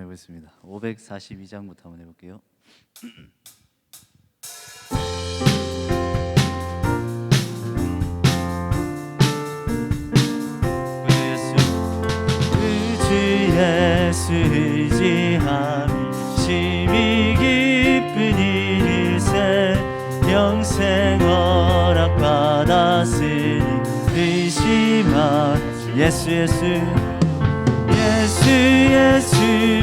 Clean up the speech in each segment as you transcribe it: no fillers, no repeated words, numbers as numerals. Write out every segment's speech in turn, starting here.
해보겠습니다. 542장부터 한번 해볼게요. 예수 의지함이 심히 깊은 일일세 영생 허락받았으니 의심하 예수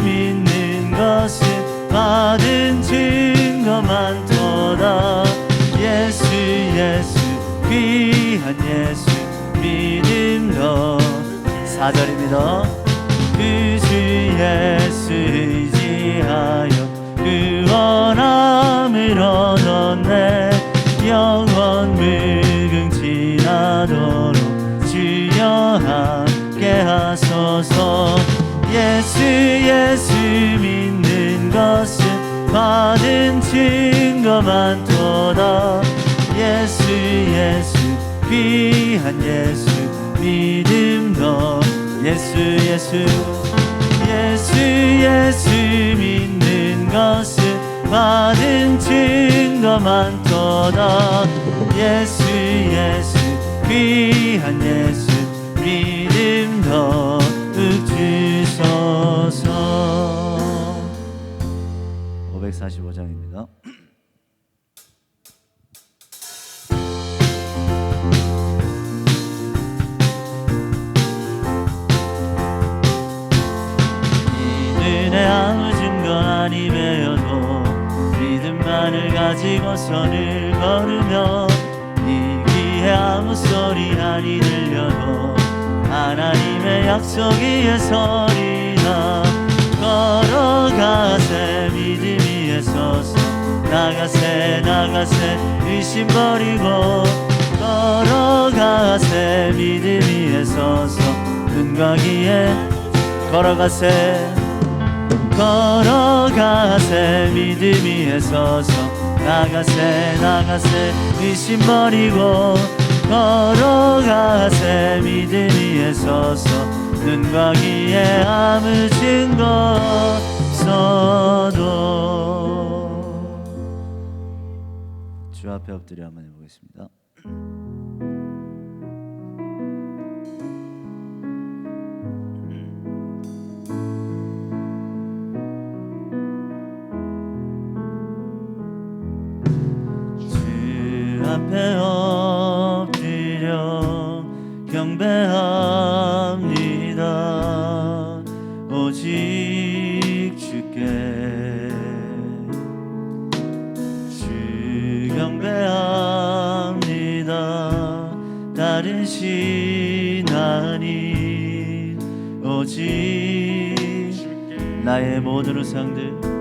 믿는 것은 받은 증거 많도다. 예수 귀한 예수 믿음도 4절입니다. 그 주 예수 의지하여 구원함을 얻었네. 영원 무궁지나도록 주여 함께 하소서. 예수 믿는 것은 받은 증거 많도다. 예수 귀한 예수 믿음도 예수 믿는 것은 받은 증거 많도다. 예수 귀한 예수 믿음도 주소서. 545장입니다. 아무 증거 아니매여도 믿음만을 가지고 선을 걸으며 이 귀에 아무 소리 아니 들려도 하나님의 약속 위에 서리라. 걸어가세 믿음 위에 서서 나가세 의심 버리고 걸어가세 믿음 위에 서서 눈과 귀에 걸어가세 믿음 위에 서서 나가세 의심 버리고 걸어가세 믿음 위에 서서 눈과 귀에 아무 증거 없어도. 주 앞에 엎드려 한번 해보겠습니다. 앞에 엎드려 경배합니다. 오직 주께 주 경배합니다. 다른 신 아닌 오직 나의 모든 우상들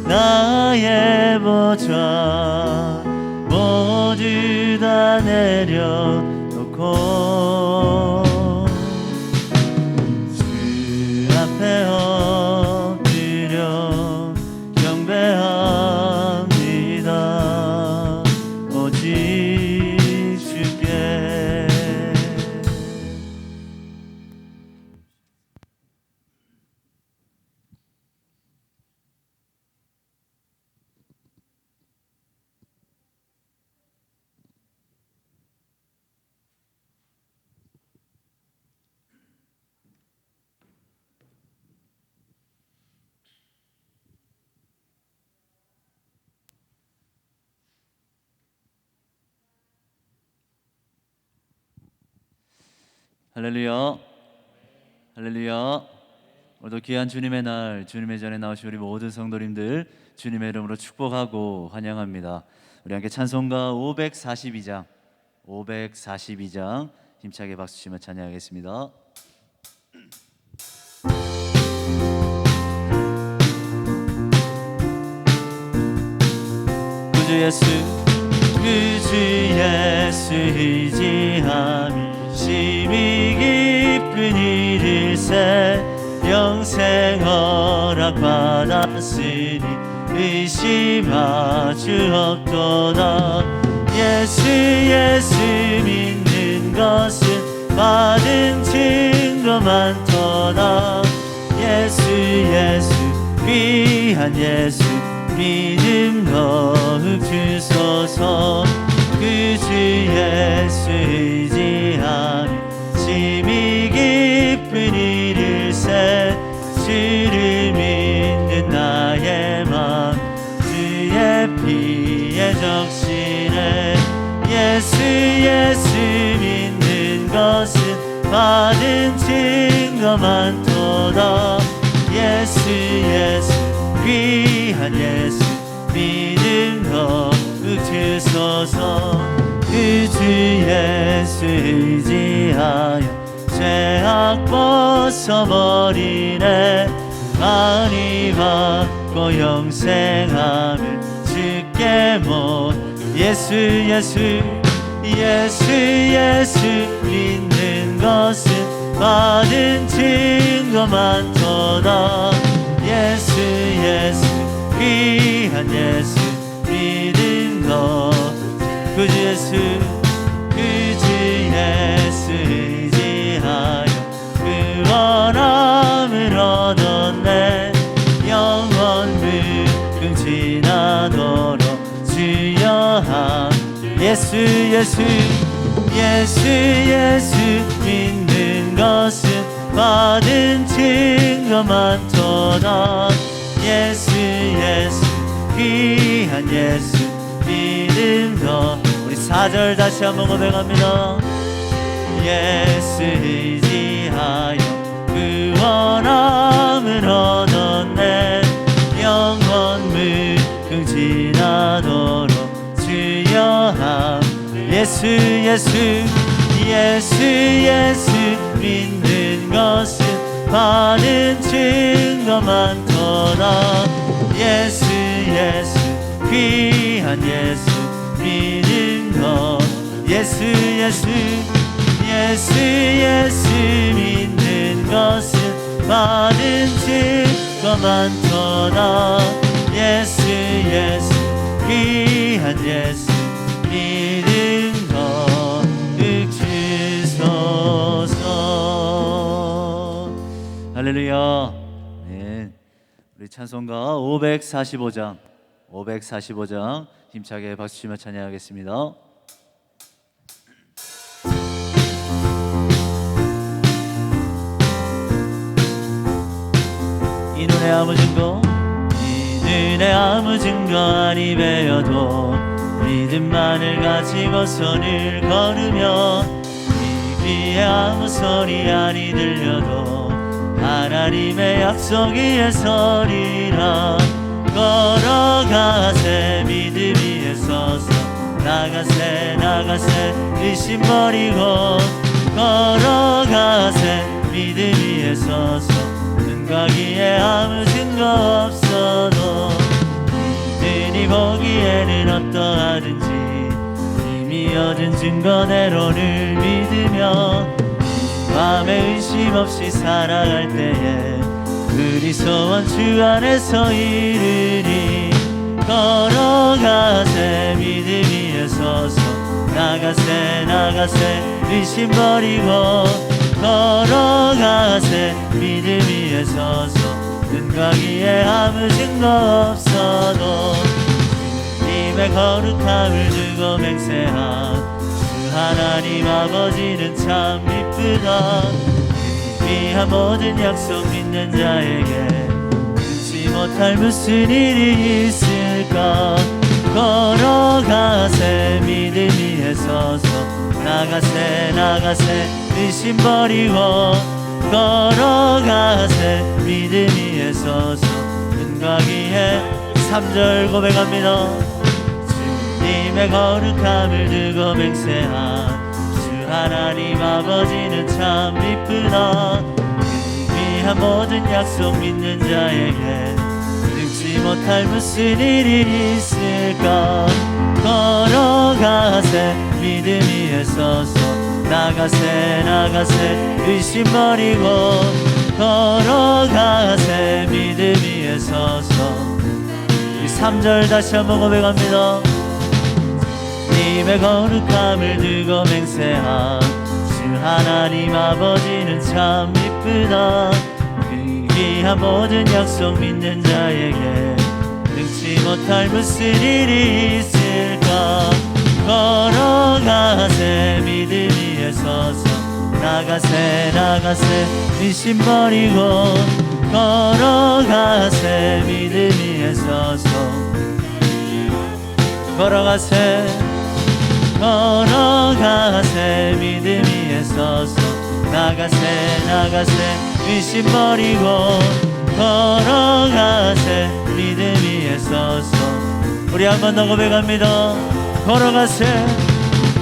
나의 보좌 모두 다 내려놓고 주 앞에 엎드려 경배합니다. 오직 주께. 할렐루야, 할렐루야. 오늘도 귀한 주님의 날, 주님의 전에 나오신 우리 모든 성도님들 주님의 이름으로 축복하고 환영합니다. 우리 함께 찬송가 542장 힘차게 박수 치며 찬양하겠습니다. 구주 예수 의지함이 심히 깊은 일일세 영생 허락받았으니 의심하 주 없도다. 예수 믿는 것은 받은 지 떠나 예수 예수 귀한 예수 믿음 더욱 주소서. 그 주 예수 의지하며 심히 깊은 이를새 주를 믿는 나의 맘 주의 피에 적시네. 예수 예수 믿는 것은 받은 증거 많도다. 예수 예수 귀한 예수 믿음 더욱 주소서. 그 주 예수 의지하여 죄악 벗어버리네. 많이 받고 영생함을 주께 못. 예수 예수 예수 예수 믿는 것은 받은 증거 많도다. 예수 예수 귀한 예수 믿음 것. 그 주 예수 그 주 예수 의지하여 구원함을 얻었네. 영원 무궁 지나도록 주여 함. 예수 예수 예수 예수 믿는 것은 받은 증거 많도다. 예수 예수 귀한 예수 믿음 더. 우리 4절 다시 한번 고백합니다. 예수 의지하여 구원함을 얻었네. 영원 무궁 지나도록 주여 함. 예수 예수 예수 예수 믿는 것은 받은 증거 많도다. 예수 예수 귀한 예수 믿음 것. 예수 예수 예수 예수 믿는 것은 받은 증거 많도다. 예수 예수 귀한 예수 믿음 더욱 주소서. 할렐루야. 네. 우리 찬송가 545장 힘차게 박수 치며 찬양하겠습니다. 이 눈에 아무 증거 이 눈에 아무 증거 아니 배어도 믿음만을 가지고 손을 걸으며 이 귀에 아무 소리 아니 들려도 하나님의 약속 위에 서리라. 걸어가세 믿음 위에 서서 나가세 의심 버리고 걸어가세 믿음 위에 서서 눈과 귀에 아무 증거 없어도 믿으니 보기에는 어떠하든지 이미 얻은 증거대로를 믿으며 마음에 의심 없이 살아갈 때에 우리 소원 주 안에서 이르리. 걸어가세 믿음 위에 서서 나가세 의심 버리고 걸어가세 믿음 위에 서서 눈과 귀에 아무 증거 없어도 주님의 거룩함을 두고 맹세한 주 하나님 아버지는 참 이쁘다. 귀한 모든 약속 믿는 자에게 끊지 못할 무슨 일이 있을까. 걸어가세 믿음 위에 서서 나가세 의심 버리고 걸어가세 믿음 위에 서서 눈과 귀에 3절 고백합니다. 주님의 거룩함을 두고 맹세한 주 하나님 아버지는 참 이쁘다. 귀한 모든 약속 믿는 자에게 능치 못할 무슨 일이 있을까. 걸어가세 믿음 위에 서서 나가세 의심 버리고 걸어가세 믿음 위에 서서. 이 3절 다시 한번 고백합니다. 주님의 거룩함을 두고 맹세한 주 하나님 아버지는 참 이쁘다. 그 귀한 모든 약속 믿는 자에게 능치 못할 무슨 일이 있을까. 걸어가세 믿음 위에 서서 나가세 나가세 의심 버리고 걸어가세 믿음 위에 서서 걸어가세 걸어가세 믿음 위에 서서 나가세 나가세 의심 버리고 걸어가세 믿음 위에 서서. 우리 한 번 더 고백합니다. 걸어가세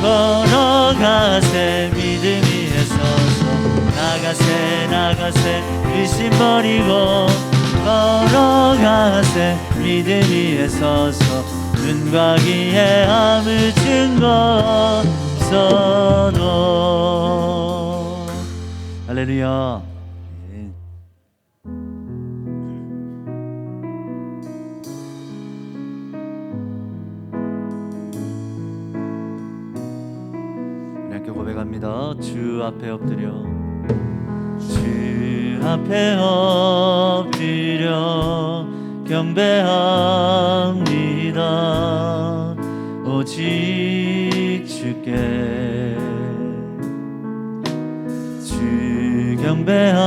걸어가세 믿음 위에 서서 나가세 나가세 의심 버리고 걸어가세 믿음 위에 서서 눈과 귀에 아무 증거 없어도. 할렐루야. 고백합니다. 주 앞에 엎드려 주 앞에 엎드려 경배합니다. 오직 주께 주 경배합니다.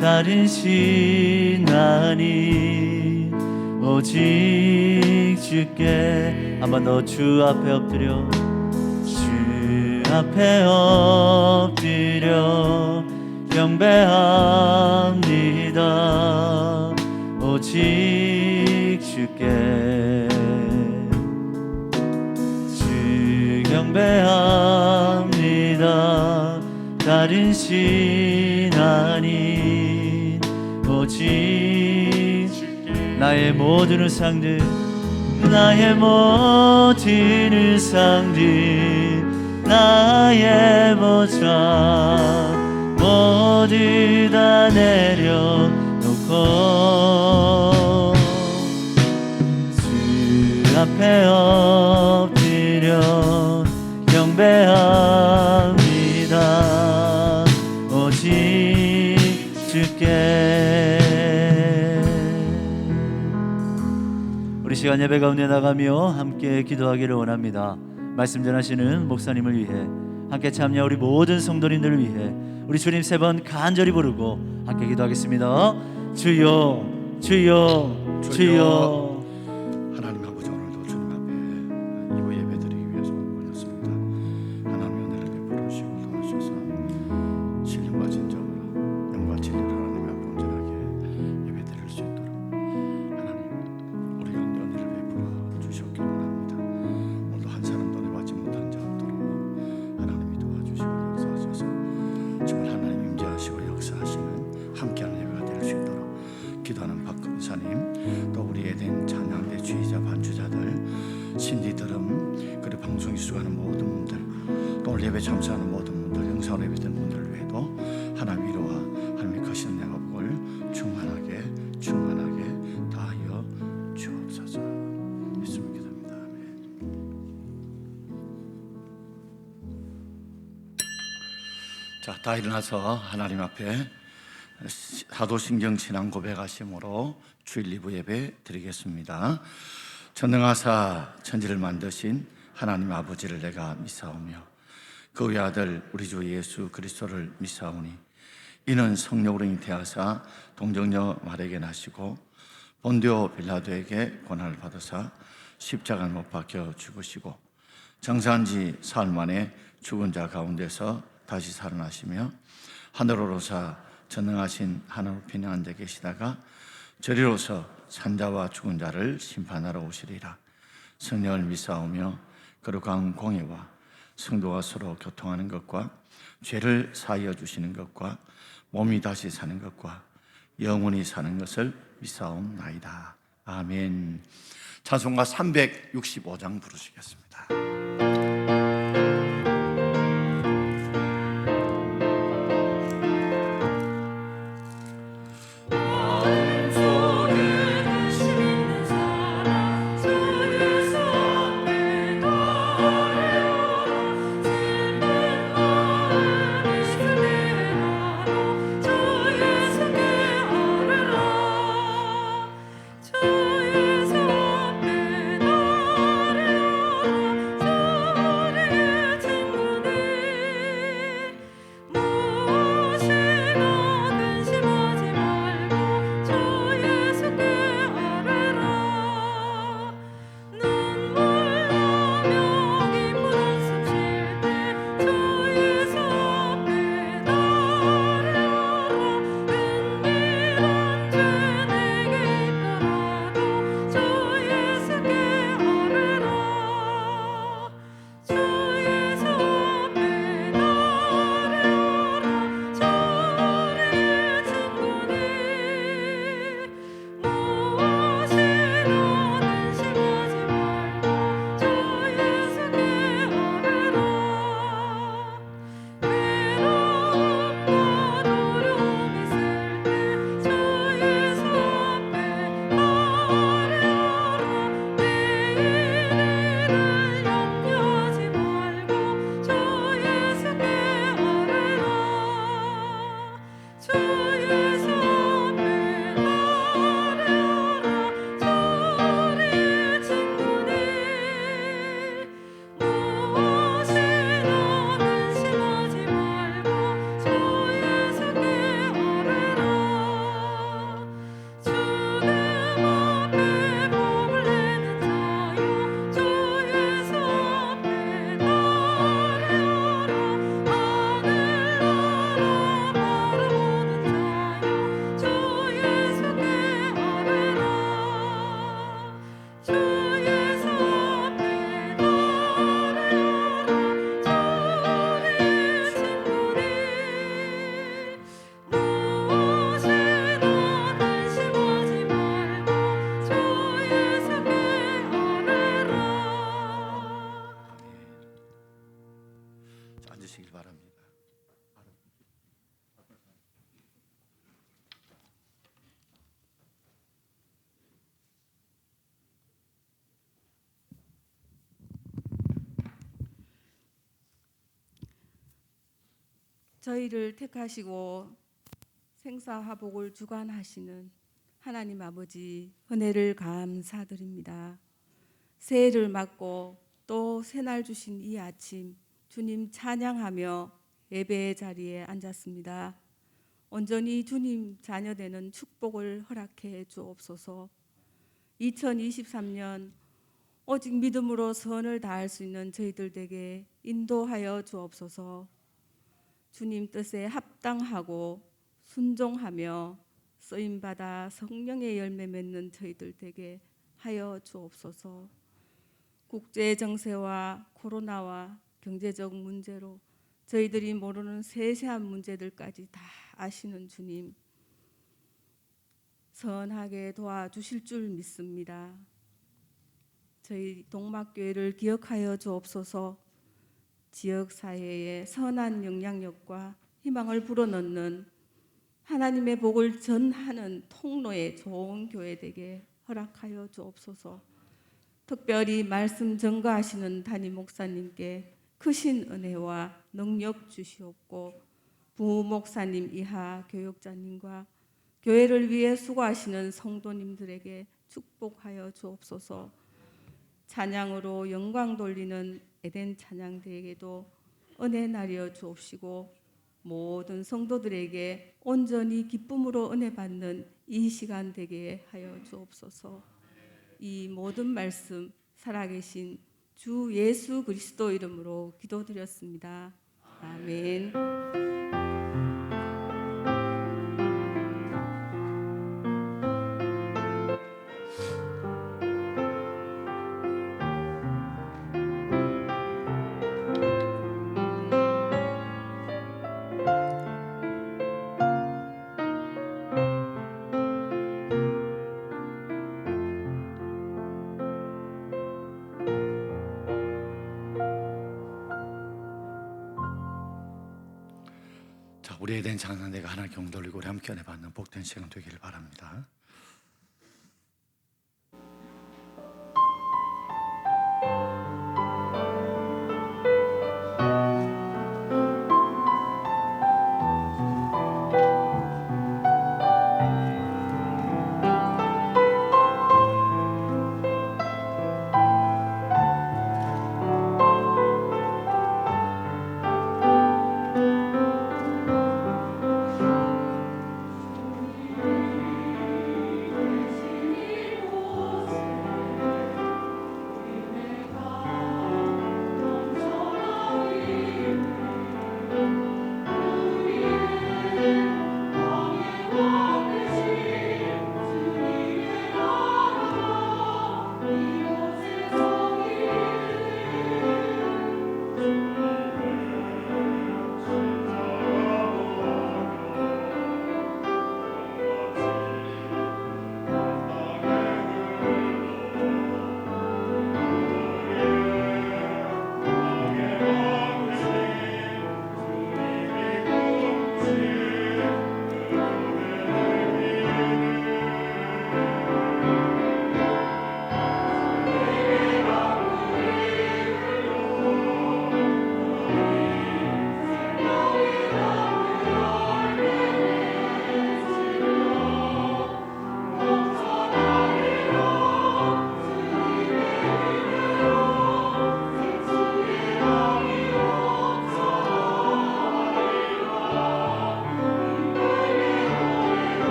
다른 신 아니 오직 주께. 한 번 더 주 앞에 엎드려 주 앞에 엎드려 경배합니다. 오직 주께 주 경배합니다. 다른 신 아닌 오직 나의 모든 우상들 나의 모든 우상들 나의 보좌 모두 다 내려놓고 주 앞에 엎드려 경배합니다. 오직 주께. 우리 시간 예배 가운데 나가며 함께 기도하기를 원합니다. 말씀 전하시는 목사님을 위해 함께 참여 우리 모든 성도님들을 위해 우리 주님 세 번 간절히 부르고 함께 기도하겠습니다. 주여 주여 주여. 하나님 아버지, 오늘도 주님 앞에 이거 예배드리기 위해서 모였습니다. 하나님 은혜를 베풀어 주시고 도와주셔서 신령과 진정으로 영과 진리로 하나님 앞에 온전하게 예배드릴 수 있도록 하나님 우리 가운데 은혜를 베풀어 주셨기를 원합니다. 오늘도 한 사람도 내받지 못한 자 없도록 하나님이 도와주시고 역사하셔서 정말 하나님 임재하시고 역사하시는 함께하는 예배가 될 수 있도록 기도하는 박근사님, 또 우리 에덴 찬양대 주의자 반주자들, 신디들음, 그리고 방송 이수하는 모든 분들, 또 오늘 예배 참석하는 모든 분들, 영상으로 예배드리는 분들 외에도 하나님 위로와 하나님의 크신 내가복을 충만하게 다하여 주옵소서. 예수님 기도합니다. 아멘. 자, 다 일어나서 하나님 앞에 사도신경 신앙 고백하심으로 주일 2부 예배 드리겠습니다. 전능하사 천지를 만드신 하나님 아버지를 내가 믿사오며 그 외아들 우리 주 예수 그리스도를 믿사오니 이는 성령으로 잉태하사 동정녀 마리아에게 나시고 본디오 빌라도에게 고난을 받으사 십자가에 못 박혀 죽으시고 장사한 지 사흘 만에 죽은 자 가운데서 다시 살아나시며 하늘로 오르사 전능하신 하나님 편향한 데 계시다가 저리로서 산자와 죽은 자를 심판하러 오시리라. 성령을 믿사오며 거룩한 공예와 성도가 서로 교통하는 것과 죄를 사하여 주시는 것과 몸이 다시 사는 것과 영원히 사는 것을 믿사옵나이다. 아멘. 찬송가 365장 부르시겠습니다. 앉으시길 바랍니다. 저희를 택하시고 생사화복을 주관하시는 하나님 아버지 은혜를 감사드립니다. 새해를 맞고 또 새날 주신 이 아침 주님 찬양하며 예배의 자리에 앉았습니다. 온전히 주님 자녀되는 축복을 허락해 주옵소서. 2023년 오직 믿음으로 선을 다할 수 있는 저희들에게 인도하여 주옵소서. 주님 뜻에 합당하고 순종하며 쓰임받아 성령의 열매 맺는 저희들 되게 하여 주옵소서. 국제 정세와 코로나와 경제적 문제로 저희들이 모르는 세세한 문제들까지 다 아시는 주님, 선하게 도와주실 줄 믿습니다. 저희 동막교회를 기억하여 주옵소서. 지역사회에 선한 영향력과 희망을 불어넣는 하나님의 복을 전하는 통로의 좋은 교회 되게 허락하여 주옵소서. 특별히 말씀 전가하시는 담임 목사님께 크신 은혜와 능력 주시옵고, 부목사님 이하 교육자님과 교회를 위해 수고하시는 성도님들에게 축복하여 주옵소서. 찬양으로 영광 돌리는 에덴 찬양대에게도 은혜 나려 주옵시고, 모든 성도들에게 온전히 기쁨으로 은혜 받는 이 시간 되게 하여 주옵소서. 이 모든 말씀 살아계신 주 예수 그리스도 이름으로 기도드렸습니다. 아멘. 자, 우리에 대한 장난대가 하나 경돌리고 우리 함께 은혜 받는 복된 시간 되기를 바랍니다.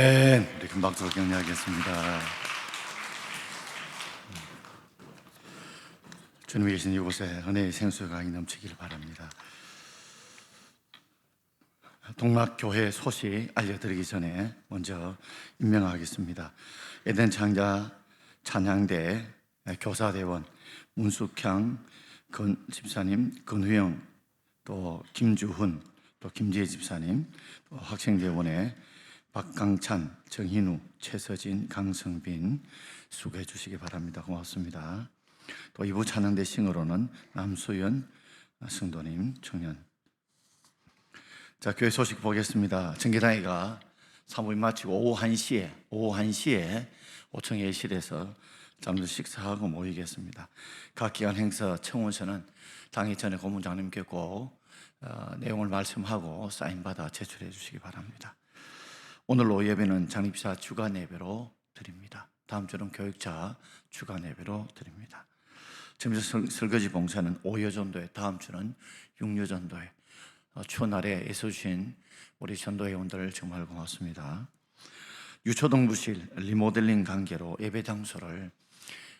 아멘. 우리 큰 박수로 격려하겠습니다. 주님이 계신 이곳에 은혜의 생수가 넘치기를 바랍니다. 동락교회 소식 알려드리기 전에 먼저 임명하겠습니다. 에덴 창자 찬양대 교사대원 문숙향 집사님, 근우영, 또 김주훈, 또 김지혜 집사님, 또 학생대원의 박강찬, 정hin우, 최서진, 강성빈 수고해 주시기 바랍니다. 고맙습니다. 또 2부 찬양대 싱어로는 남수연 성도님 청년. 자, 교회 소식 보겠습니다. 정기당회가 사모임 마치고 오후 1시에 5층 예실에서 잠시 식사하고 모이겠습니다. 각 기관 행사 청원서는 당회 전에 고문장님께 꼭 내용을 말씀하고 사인받아 제출해 주시기 바랍니다. 오늘 오후 예배는 장립사 주간 예배로 드립니다. 다음 주는 교육자 주간 예배로 드립니다. 점심 설거지 봉사는 오여전도회, 다음 주는 육여전도회. 추운 날에 애써주신 우리 전도회원들 정말 고맙습니다. 유초동부실 리모델링 관계로 예배 장소를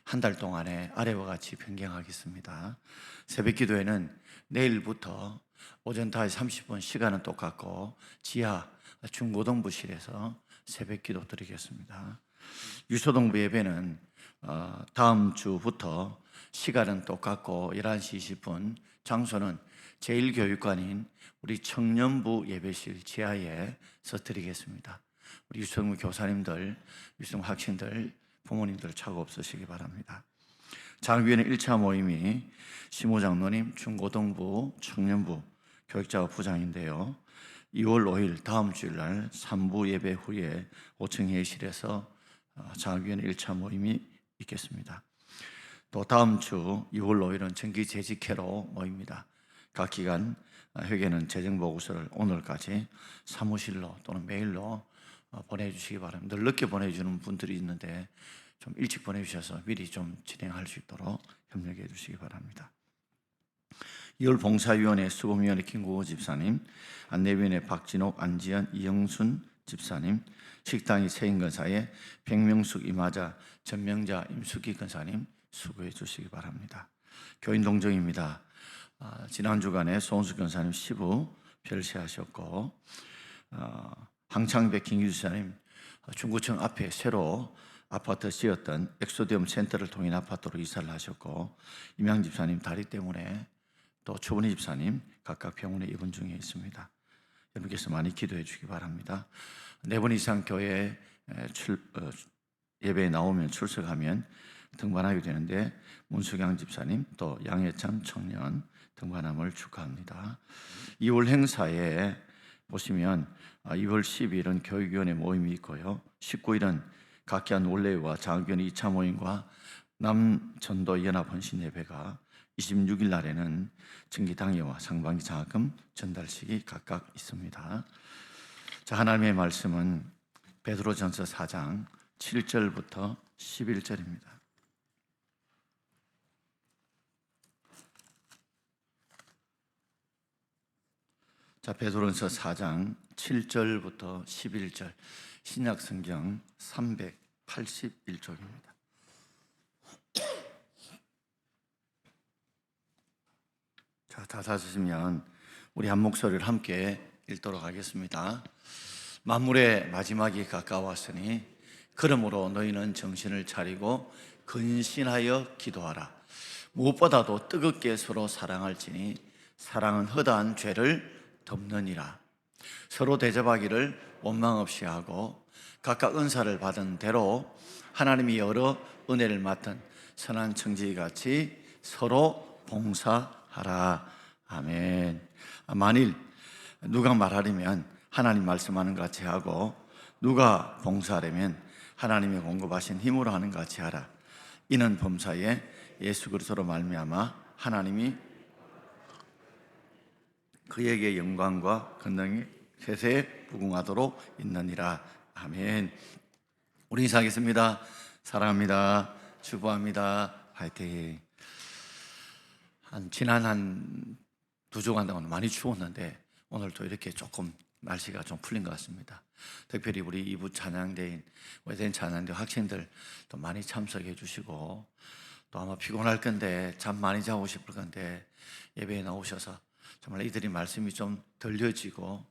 한 달 동안에 아래와 같이 변경하겠습니다. 새벽기도회는 내일부터 오전 5시 30분 시간은 똑같고 지하 중고등부실에서 새벽기도 드리겠습니다. 유초동부 예배는 다음 주부터 시간은 똑같고 11시 20분, 장소는 제1교육관인 우리 청년부 예배실 지하에서 드리겠습니다. 우리 유성무 교사님들, 유성무 학생들, 부모님들 착오 없으시기 바랍니다. 장위원회 1차 모임이 심호장로님, 중고등부, 청년부, 교육자와 부장인데요. 2월 5일 다음 주일날 3부 예배 후에 5층 회의실에서 장위원회 1차 모임이 있겠습니다. 또 다음 주 2월 5일은 정기 재직회로 모입니다. 각 기관 회계는 재정보고서를 오늘까지 사무실로 또는 메일로 보내주시기 바랍니다. 늘 늦게 보내주는 분들이 있는데 좀 일찍 보내주셔서 미리 좀 진행할 수 있도록 협력해 주시기 바랍니다. 2월 봉사위원회 수고위원회 김국호 집사님, 안내위원회 박진옥, 안지연, 이영순 집사님, 식당이 세인건사의 백명숙 이마자, 전명자 임숙희 건사님 수고해 주시기 바랍니다. 교인 동정입니다. 지난 주간에 손수 건사님 시부 별세하셨고 항창백 김규 집사님 중구청 앞에 새로 아파트 지었던 엑소디움 센터를 통인 아파트로 이사를 하셨고 임양 집사님 다리 때문에 또 초은희 집사님 각각 병원에 입원 중에 있습니다. 여러분께서 많이 기도해 주시기 바랍니다. 4번 이상 교회 예배에 나오면 출석하면 등반하게 되는데 문수경 집사님 또 양해찬 청년 등반함을 축하합니다. 2월 행사에 보시면 2월 10일은 교육위원회 모임이 있고요. 19일은 각기한 원래와 장학위원회 2차 모임과 남전도연합 헌신 예배가 26일 날에는 정기당회와 상반기 장학금 전달식이 각각 있습니다. 자, 하나님의 말씀은 베드로전서 4장 7절부터 11절입니다. 자, 베드로전서 4장 7절부터 11절 신약성경 381쪽입니다. 자, 다 찾으시면 우리 한 목소리를 함께 읽도록 하겠습니다. 만물의 마지막이 가까웠으니 그러므로 너희는 정신을 차리고 근신하여 기도하라. 무엇보다도 뜨겁게 서로 사랑할지니 사랑은 허다한 죄를 덮느니라. 서로 대접하기를 원망 없이 하고 각각 은사를 받은 대로 하나님이 여러 은혜를 맡은 선한 청지기같이 서로 봉사하라. 아멘. 만일 누가 말하려면 하나님 말씀하는 것 같이 하고 누가 봉사하려면 하나님이 공급하신 힘으로 하는 것 같이 하라. 이는 범사에 예수 그리스도로 말미암아 하나님이 그에게 영광과 권능이 세세에 무궁하도록 있느니라. 아멘. 우리 인사하겠습니다. 사랑합니다. 축복합니다. 화이팅. 지난 한 2주간 동안 많이 추웠는데 오늘도 이렇게 조금 날씨가 좀 풀린 것 같습니다. 특별히 우리 이부 찬양대인 오래된 찬양대 학생들 또 많이 참석해 주시고, 또 아마 피곤할 건데 잠 많이 자고 싶을 건데 예배에 나오셔서 정말 이들이 말씀이 좀 들려지고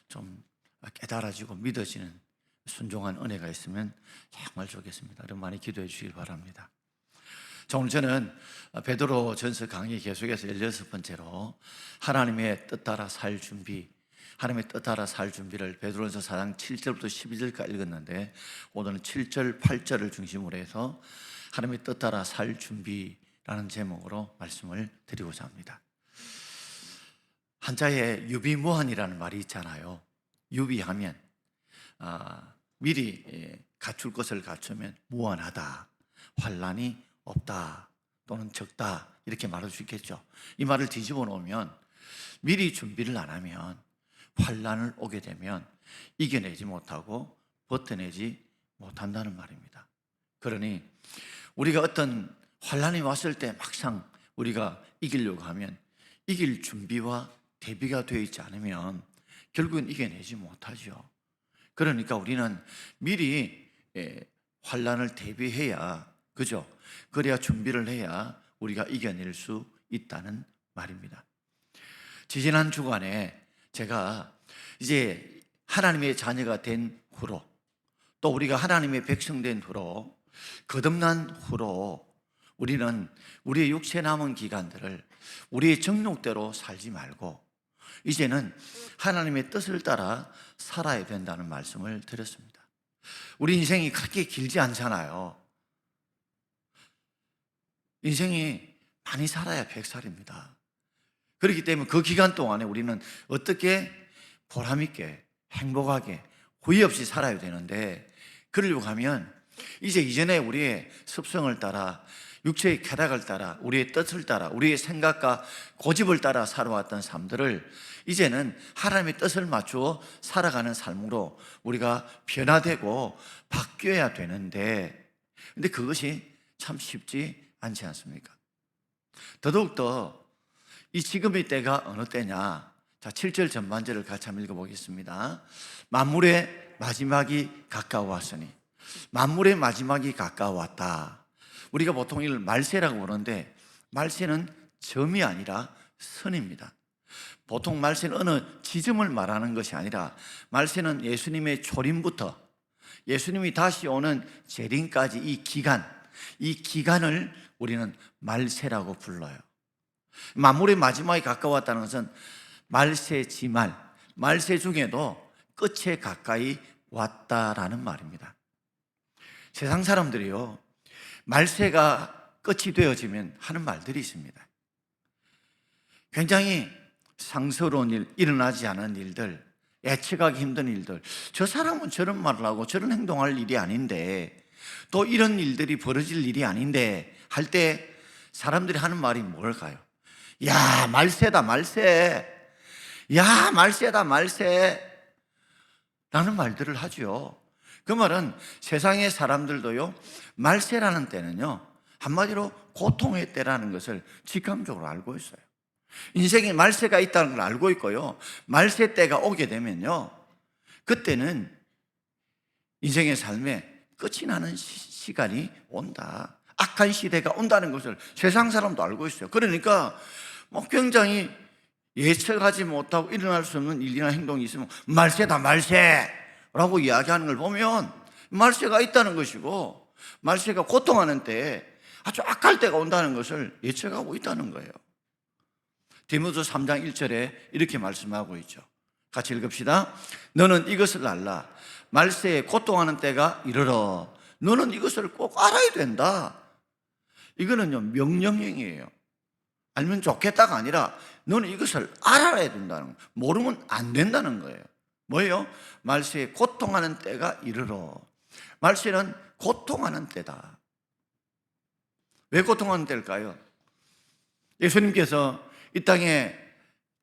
좀 깨달아지고 믿어지는 순종한 은혜가 있으면 정말 좋겠습니다. 여러분 많이 기도해 주시길 바랍니다. 자, 오늘 저는 베드로 전서 강의 계속해서 16번째로 하나님의 뜻 따라 살 준비, 하나님의 뜻 따라 살 준비를 베드로전서 4장 7절부터 12절까지 읽었는데, 오늘은 7절, 8절을 중심으로 해서 하나님의 뜻 따라 살 준비라는 제목으로 말씀을 드리고자 합니다. 한자에 유비무환이라는 말이 있잖아요. 유비하면 미리 갖출 것을 갖추면 무한하다, 환란이 없다 또는 적다 이렇게 말할 수 있겠죠. 이 말을 뒤집어 놓으면 미리 준비를 안 하면 환란을 오게 되면 이겨내지 못하고 버텨내지 못한다는 말입니다. 그러니 우리가 어떤 환란이 왔을 때 막상 우리가 이기려고 하면 이길 준비와 대비가 되어 있지 않으면 결국은 이겨내지 못하죠. 그러니까 우리는 미리 환란을 대비해야, 그죠? 그래야 준비를 해야 우리가 이겨낼 수 있다는 말입니다. 지지난 주간에 제가 이제 하나님의 자녀가 된 후로, 또 우리가 하나님의 백성 된 후로, 거듭난 후로 우리는 우리의 육체 남은 기간들을 우리의 정욕대로 살지 말고 이제는 하나님의 뜻을 따라 살아야 된다는 말씀을 드렸습니다. 우리 인생이 그렇게 길지 않잖아요. 인생이 많이 살아야 100살입니다. 그렇기 때문에 그 기간 동안에 우리는 어떻게 보람있게 행복하게 후회 없이 살아야 되는데, 그러려고 하면 이제 이전에 우리의 습성을 따라, 육체의 쾌락을 따라, 우리의 뜻을 따라, 우리의 생각과 고집을 따라 살아왔던 삶들을 이제는 하나님의 뜻을 맞추어 살아가는 삶으로 우리가 변화되고 바뀌어야 되는데, 근데 그것이 참 쉽지 않지 않습니까? 더더욱더 이 지금의 때가 어느 때냐? 자, 7절 전반절을 같이 한번 읽어보겠습니다. 만물의 마지막이 가까워왔으니, 만물의 마지막이 가까워왔다. 우리가 보통 이걸 말세라고 부르는데, 말세는 점이 아니라 선입니다. 보통 말세는 어느 지점을 말하는 것이 아니라 말세는 예수님의 초림부터 예수님이 다시 오는 재림까지 이 기간을 우리는 말세라고 불러요. 만물의 마지막이 가까웠다는 것은 말세지말, 말세 중에도 끝에 가까이 왔다라는 말입니다. 세상 사람들이요, 말세가 끝이 되어지면 하는 말들이 있습니다. 굉장히 상스러운 일, 일어나지 않은 일들, 예측하기 힘든 일들, 저 사람은 저런 말을 하고 저런 행동할 일이 아닌데, 또 이런 일들이 벌어질 일이 아닌데 할 때 사람들이 하는 말이 뭘까요? 야, 말세다 말세, 야, 말세다 말세 라는 말들을 하죠. 그 말은 세상의 사람들도요, 말세라는 때는요 한마디로 고통의 때라는 것을 직감적으로 알고 있어요. 인생에 말세가 있다는 걸 알고 있고요, 말세 때가 오게 되면요, 그때는 인생의 삶에 끝이 나는 시간이 온다, 악한 시대가 온다는 것을 세상 사람도 알고 있어요. 그러니까 굉장히 예측하지 못하고 일어날 수 없는 일이나 행동이 있으면 말세다 말세라고 이야기하는 걸 보면 말세가 있다는 것이고, 말세가 고통하는 때에 아주 악할 때가 온다는 것을 예측하고 있다는 거예요. 디모데 3장 1절에 이렇게 말씀하고 있죠. 같이 읽읍시다. 너는 이것을 알라. 말세에 고통하는 때가 이르러. 너는 이것을 꼭 알아야 된다. 이거는요, 명령형이에요. 알면 좋겠다가 아니라 너는 이것을 알아야 된다는 거예요. 모르면 안 된다는 거예요. 뭐예요? 말세에 고통하는 때가 이르러. 말세는 고통하는 때다. 왜 고통하는 때일까요? 예수님께서 이 땅에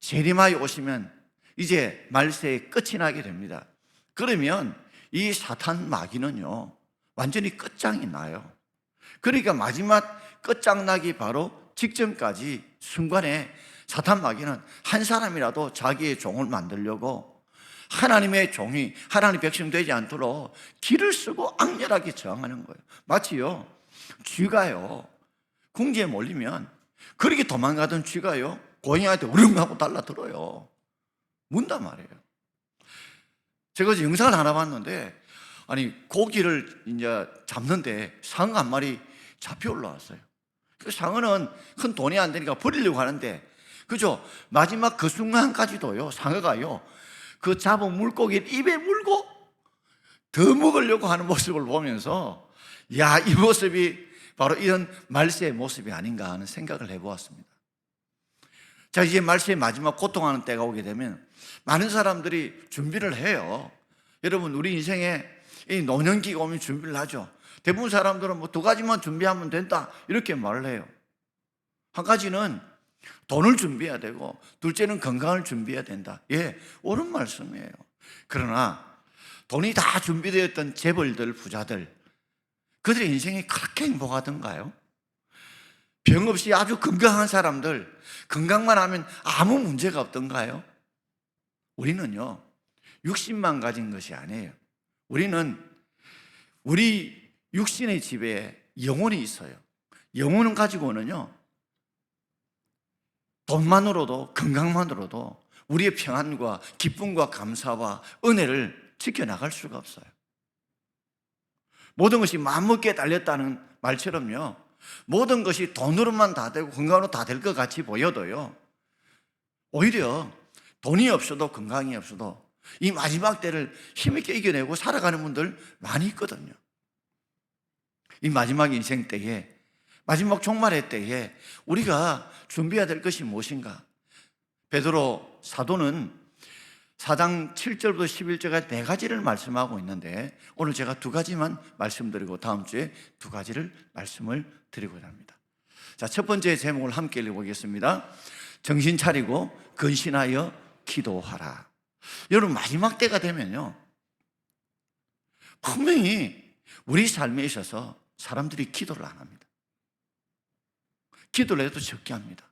재림하여 오시면 이제 말세의 끝이 나게 됩니다. 그러면 이 사탄 마귀는요, 완전히 끝장이 나요. 그러니까 마지막 끝장나기 바로 직전까지 순간에 사탄 마귀는 한 사람이라도 자기의 종을 만들려고 하나님의 종이 하나님 백성 되지 않도록 길을 쓰고 악렬하게 저항하는 거예요. 마치요, 쥐가요 궁지에 몰리면 그렇게 도망가던 쥐가요 고양이한테 우릉하고 달라들어요. 문단 말이에요. 제가 어제 영상을 하나 봤는데, 아니 고기를 이제 잡는데 상어 한 마리 잡혀 올라왔어요. 그 상어는 큰 돈이 안 되니까 버리려고 하는데, 그죠? 마지막 그 순간까지도요 상어가요 그 잡은 물고기를 입에 물고 더 먹으려고 하는 모습을 보면서, 야, 이 모습이 바로 이런 말세의 모습이 아닌가 하는 생각을 해보았습니다. 자, 이제 말세의 마지막 고통하는 때가 오게 되면 많은 사람들이 준비를 해요. 여러분, 우리 인생에 이 노년기가 오면 준비를 하죠. 대부분 사람들은 뭐 2가지만 준비하면 된다 이렇게 말을 해요. 한 가지는 돈을 준비해야 되고, 둘째는 건강을 준비해야 된다. 예, 옳은 말씀이에요. 그러나 돈이 다 준비되었던 재벌들, 부자들, 그들의 인생이 그렇게 행복하던가요? 병 없이 아주 건강한 사람들, 건강만 하면 아무 문제가 없던가요? 우리는요 60만 가진 것이 아니에요. 우리는 우리 육신의 집에 영혼이 있어요. 영혼을 가지고는요 돈만으로도, 건강만으로도 우리의 평안과 기쁨과 감사와 은혜를 지켜나갈 수가 없어요. 모든 것이 마음먹기에 달렸다는 말처럼요, 모든 것이 돈으로만 다 되고 건강으로 다 될 것 같이 보여도요, 오히려 돈이 없어도 건강이 없어도 이 마지막 때를 힘있게 이겨내고 살아가는 분들 많이 있거든요. 이 마지막 인생 때에, 마지막 종말의 때에 우리가 준비해야 될 것이 무엇인가? 베드로 사도는 4장 7절부터 11절까지 4가지를 말씀하고 있는데, 오늘 제가 2가지만 말씀드리고 다음 주에 2가지를 말씀을 드리고자 합니다. 자, 첫 번째 제목을 함께 읽어보겠습니다. 정신 차리고 근신하여 기도하라. 여러분, 마지막 때가 되면요 분명히 우리 삶에 있어서 사람들이 기도를 안 합니다. 기도를 해도 적게 합니다.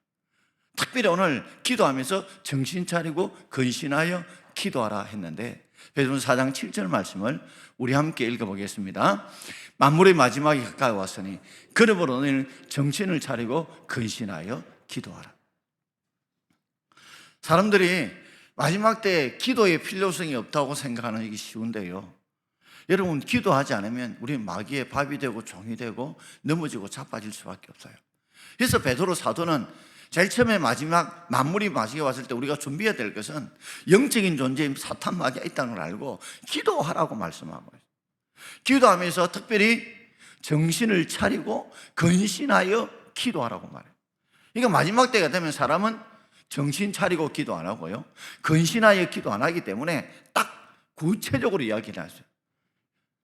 특별히 오늘 기도하면서 정신 차리고 근신하여 기도하라 했는데, 베드로서 4장 7절 말씀을 우리 함께 읽어보겠습니다. 만물의 마지막이 가까이 왔으니 그러므로 너희는 정신을 차리고 근신하여 기도하라. 사람들이 마지막 때 기도의 필요성이 없다고 생각하는 게 쉬운데요, 여러분, 기도하지 않으면 우리 마귀의 밥이 되고 종이 되고 넘어지고 자빠질 수밖에 없어요. 그래서 베드로 사도는 제일 처음에 마지막 만물이 마지막에 왔을 때 우리가 준비해야 될 것은 영적인 존재인 사탄 마귀가 있다는 걸 알고 기도하라고 말씀하고 있어요. 기도하면서 특별히 정신을 차리고 근신하여 기도하라고 말해요. 그러니까 마지막 때가 되면 사람은 정신 차리고 기도 안 하고요, 근신하여 기도 안 하기 때문에 딱 구체적으로 이야기를 하세요.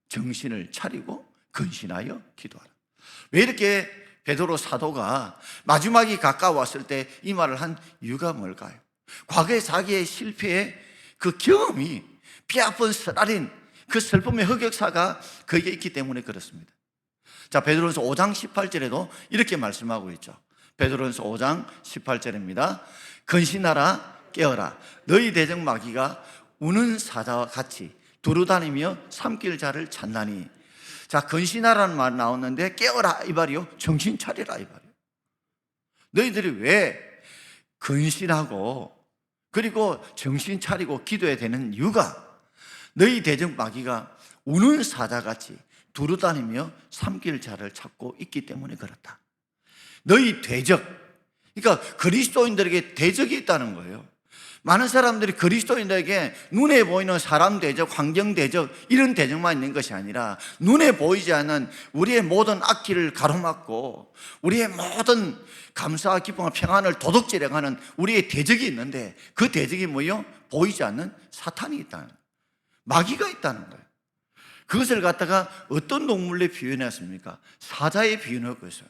정신을 차리고 근신하여 기도하라. 왜 이렇게 베드로 사도가 마지막이 가까웠을 때 이 말을 한 이유가 뭘까요? 과거의 자기의 실패의 그 경험이 뼈아픈 쓰라린 그 슬픔의 흑역사가 거기에 있기 때문에 그렇습니다. 자, 베드로전서 5장 18절에도 이렇게 말씀하고 있죠. 베드로전서 5장 18절입니다. 근신하라, 깨어라. 너희 대적 마귀가 우는 사자와 같이 두루다니며 삼킬 자를 찾나니. 자, 근신하라는 말 나왔는데 깨어라 이 말이요, 정신 차리라 이 말이요. 너희들이 왜 근신하고 그리고 정신 차리고 기도해야 되는 이유가, 너희 대적 마귀가 우는 사자같이 두루다니며 삼킬 자를 찾고 있기 때문에 그렇다. 너희 대적, 그러니까 그리스도인들에게 대적이 있다는 거예요. 많은 사람들이 그리스도인들에게 눈에 보이는 사람 대적, 환경 대적, 이런 대적만 있는 것이 아니라 눈에 보이지 않는 우리의 모든 악기를 가로막고 우리의 모든 감사와 기쁨과 평안을 도둑질해가는 우리의 대적이 있는데, 그 대적이 뭐예요? 보이지 않는 사탄이 있다는 거예요. 마귀가 있다는 거예요. 그것을 갖다가 어떤 동물에 비유해놨습니까? 사자에 비유하고 있어요.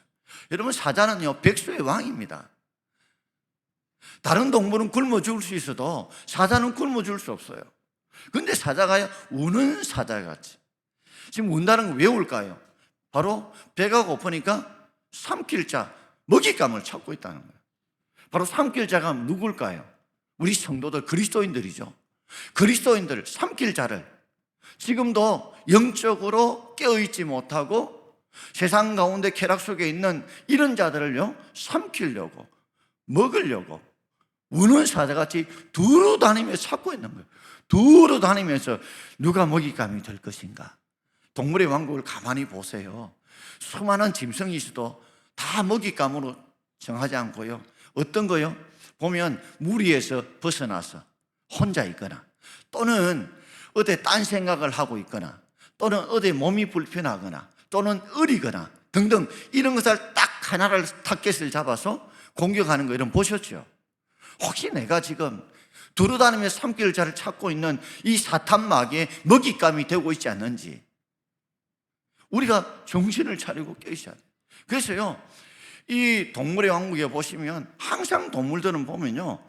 여러분, 사자는요 백수의 왕입니다. 다른 동물은 굶어 죽을 수 있어도 사자는 굶어 죽을 수 없어요. 그런데 사자가 우는 사자같이, 지금 운다는 건 왜 울까요? 바로 배가 고프니까 삼킬 자, 먹잇감을 찾고 있다는 거예요. 바로 삼킬 자가 누굴까요? 우리 성도들, 그리스도인들이죠. 그리스도인들 삼킬 자를 지금도 영적으로 깨어있지 못하고 세상 가운데 쾌락 속에 있는 이런 자들을요 삼키려고 먹으려고 우는 사자같이 두루 다니면서 찾고 있는 거예요. 두루 다니면서 누가 먹잇감이 될 것인가. 동물의 왕국을 가만히 보세요. 수많은 짐승이 있어도 다 먹잇감으로 정하지 않고요, 어떤 거요? 보면 무리에서 벗어나서 혼자 있거나 또는 어디 딴 생각을 하고 있거나 또는 어디 몸이 불편하거나 또는 어리거나 등등 이런 것을 딱 하나를 타겟을 잡아서 공격하는 거 이런 보셨죠? 혹시 내가 지금 두루다니면서 삼킬 자를 찾고 있는 이 사탄 마귀의 먹잇감이 되고 있지 않는지 우리가 정신을 차리고 깨셔야 돼요. 그래서요, 이 동물의 왕국에 보시면 항상 동물들은 보면요,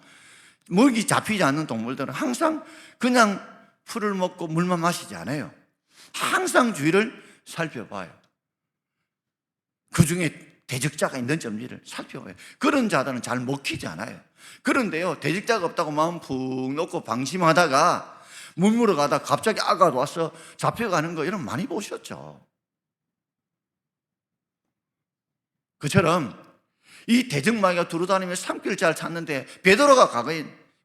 먹이 잡히지 않는 동물들은 항상 그냥 풀을 먹고 물만 마시지 않아요. 항상 주위를 살펴봐요. 그 중에 대적자가 있는지 없는지를 살펴봐요. 그런 자들은 잘 먹히지 않아요. 그런데요, 대적자가 없다고 마음 푹 놓고 방심하다가 물물어 가다 갑자기 아가 와서 잡혀가는 거 이런 많이 보셨죠? 그처럼 이 대적마귀가 두루다니며 삼킬 자를 찾는데 베드로가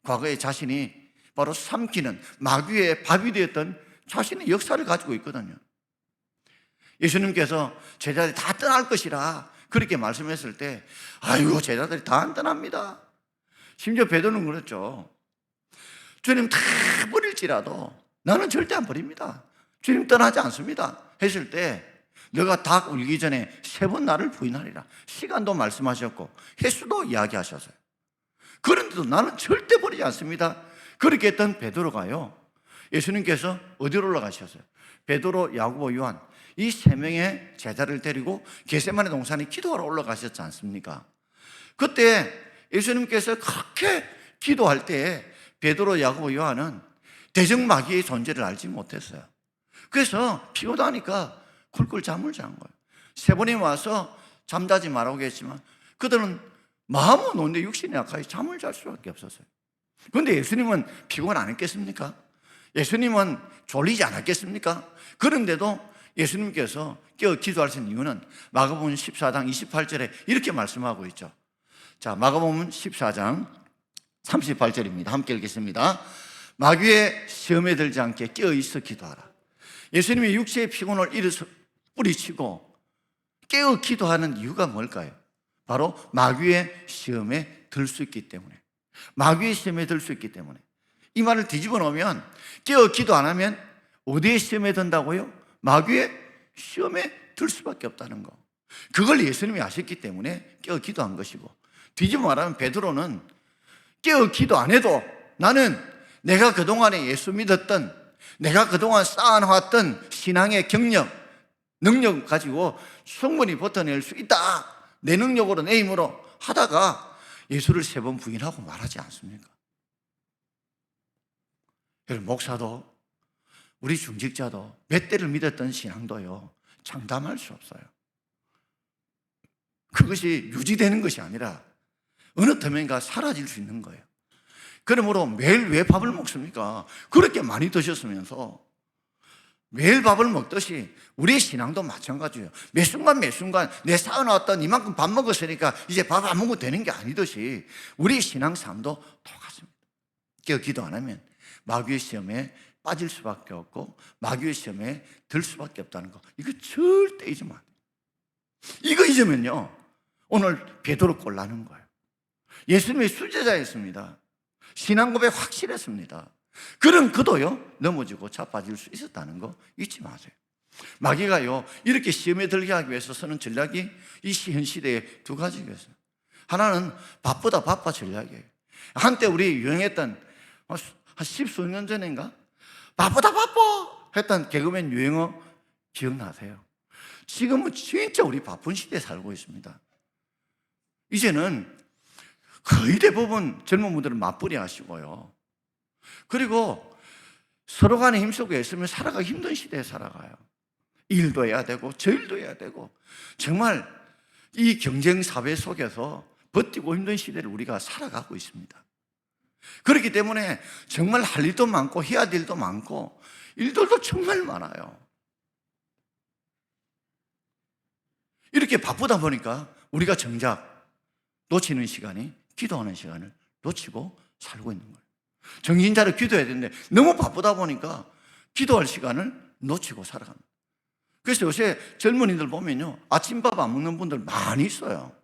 과거에 자신이 바로 삼키는 마귀의 밥이 되었던 자신의 역사를 가지고 있거든요. 예수님께서 제자들이 다 떠날 것이라 그렇게 말씀했을 때 아이고 제자들이 다 안 떠납니다. 심지어 베드로는 그랬죠. 주님 다 버릴지라도 나는 절대 안 버립니다. 주님 떠나지 않습니다 했을 때 너가 닭 울기 전에 3번 나를 부인하리라. 시간도 말씀하셨고 횟수도 이야기하셨어요. 그런데도 나는 절대 버리지 않습니다. 그렇게 했던 베드로가요, 예수님께서 어디로 올라가셨어요? 베드로, 야고보, 요한 이 3명의 제자를 데리고 겟세마네 동산에 기도하러 올라가셨지 않습니까? 그때 예수님께서 그렇게 기도할 때 베드로, 야고보, 요한은 대적마귀의 존재를 알지 못했어요. 그래서 피곤하니까 쿨쿨 잠을 잔 거예요. 3번이 와서 잠자지 말라고 했지만 그들은 마음은 오는데 육신이 약하여 잠을 잘 수밖에 없었어요. 그런데 예수님은 피곤 안 했겠습니까? 예수님은 졸리지 않았겠습니까? 그런데도 예수님께서 깨어 기도하신 이유는 마가복음 14장 28절에 이렇게 말씀하고 있죠. 자, 마가복음 14장 38절입니다. 함께 읽겠습니다. 마귀의 시험에 들지 않게 깨어 있어 기도하라. 예수님이 육체의 피곤을 뿌리치고 깨어 기도하는 이유가 뭘까요? 바로 마귀의 시험에 들 수 있기 때문에, 마귀의 시험에 들 수 있기 때문에. 이 말을 뒤집어 놓으면 깨어 기도 안 하면 어디에 시험에 든다고요? 마귀의 시험에 들 수밖에 없다는 거. 그걸 예수님이 아셨기 때문에 깨어 기도한 것이고, 뒤집어 말하면 베드로는 깨어 기도 안 해도 나는 내가 그동안에 예수 믿었던, 내가 그동안 쌓아놓았던 신앙의 경력, 능력 가지고 충분히 버텨낼 수 있다, 내 능력으로 내 힘으로 하다가 예수를 3번 부인하고 말하지 않습니까? 여러분, 목사도 우리 중직자도 몇 대를 믿었던 신앙도요 장담할 수 없어요. 그것이 유지되는 것이 아니라 어느 틈엔가 사라질 수 있는 거예요. 그러므로 매일 왜 밥을 먹습니까? 그렇게 많이 드셨으면서 매일 밥을 먹듯이 우리의 신앙도 마찬가지예요. 매 순간 내 쌓아놨던 이만큼 밥 먹었으니까 이제 밥 안 먹어도 되는 게 아니듯이 우리의 신앙 삶도 똑같습니다. 깨어 기도 안 하면 마귀의 시험에 빠질 수밖에 없고 마귀의 시험에 들 수밖에 없다는 거, 이거 절대 잊으면 안 돼요. 이거 잊으면요 오늘 베드로 꼴나는 거예요. 예수님의 수제자였습니다. 신앙 고백 확실했습니다. 그런 그도요 넘어지고 자빠질 수 있었다는 거 잊지 마세요. 마귀가요 이렇게 시험에 들게 하기 위해서 쓰는 전략이 이 현 시대에 2가지가 있어요. 하나는 바쁘다 바빠 전략이에요. 한때 우리 유행했던 한 10수년 전인가 바쁘다 바빠 했던 개그맨 유행어 기억나세요? 지금은 진짜 우리 바쁜 시대에 살고 있습니다. 이제는 거의 대부분 젊은 분들은 맞벌이 하시고요, 그리고 서로 간에 힘쓰고 애쓰면 살아가기 힘든 시대에 살아가요. 일도 해야 되고 저 일도 해야 되고, 정말 이 경쟁 사회 속에서 버티고 힘든 시대를 우리가 살아가고 있습니다. 그렇기 때문에 정말 할 일도 많고 해야 될 일도 많고 일들도 정말 많아요. 이렇게 바쁘다 보니까 우리가 정작 놓치는 시간이 기도하는 시간을 놓치고 살고 있는 거예요. 정신 차려 기도해야 되는데 너무 바쁘다 보니까 기도할 시간을 놓치고 살아갑니다. 그래서 요새 젊은이들 보면요, 아침밥 안 먹는 분들 많이 있어요.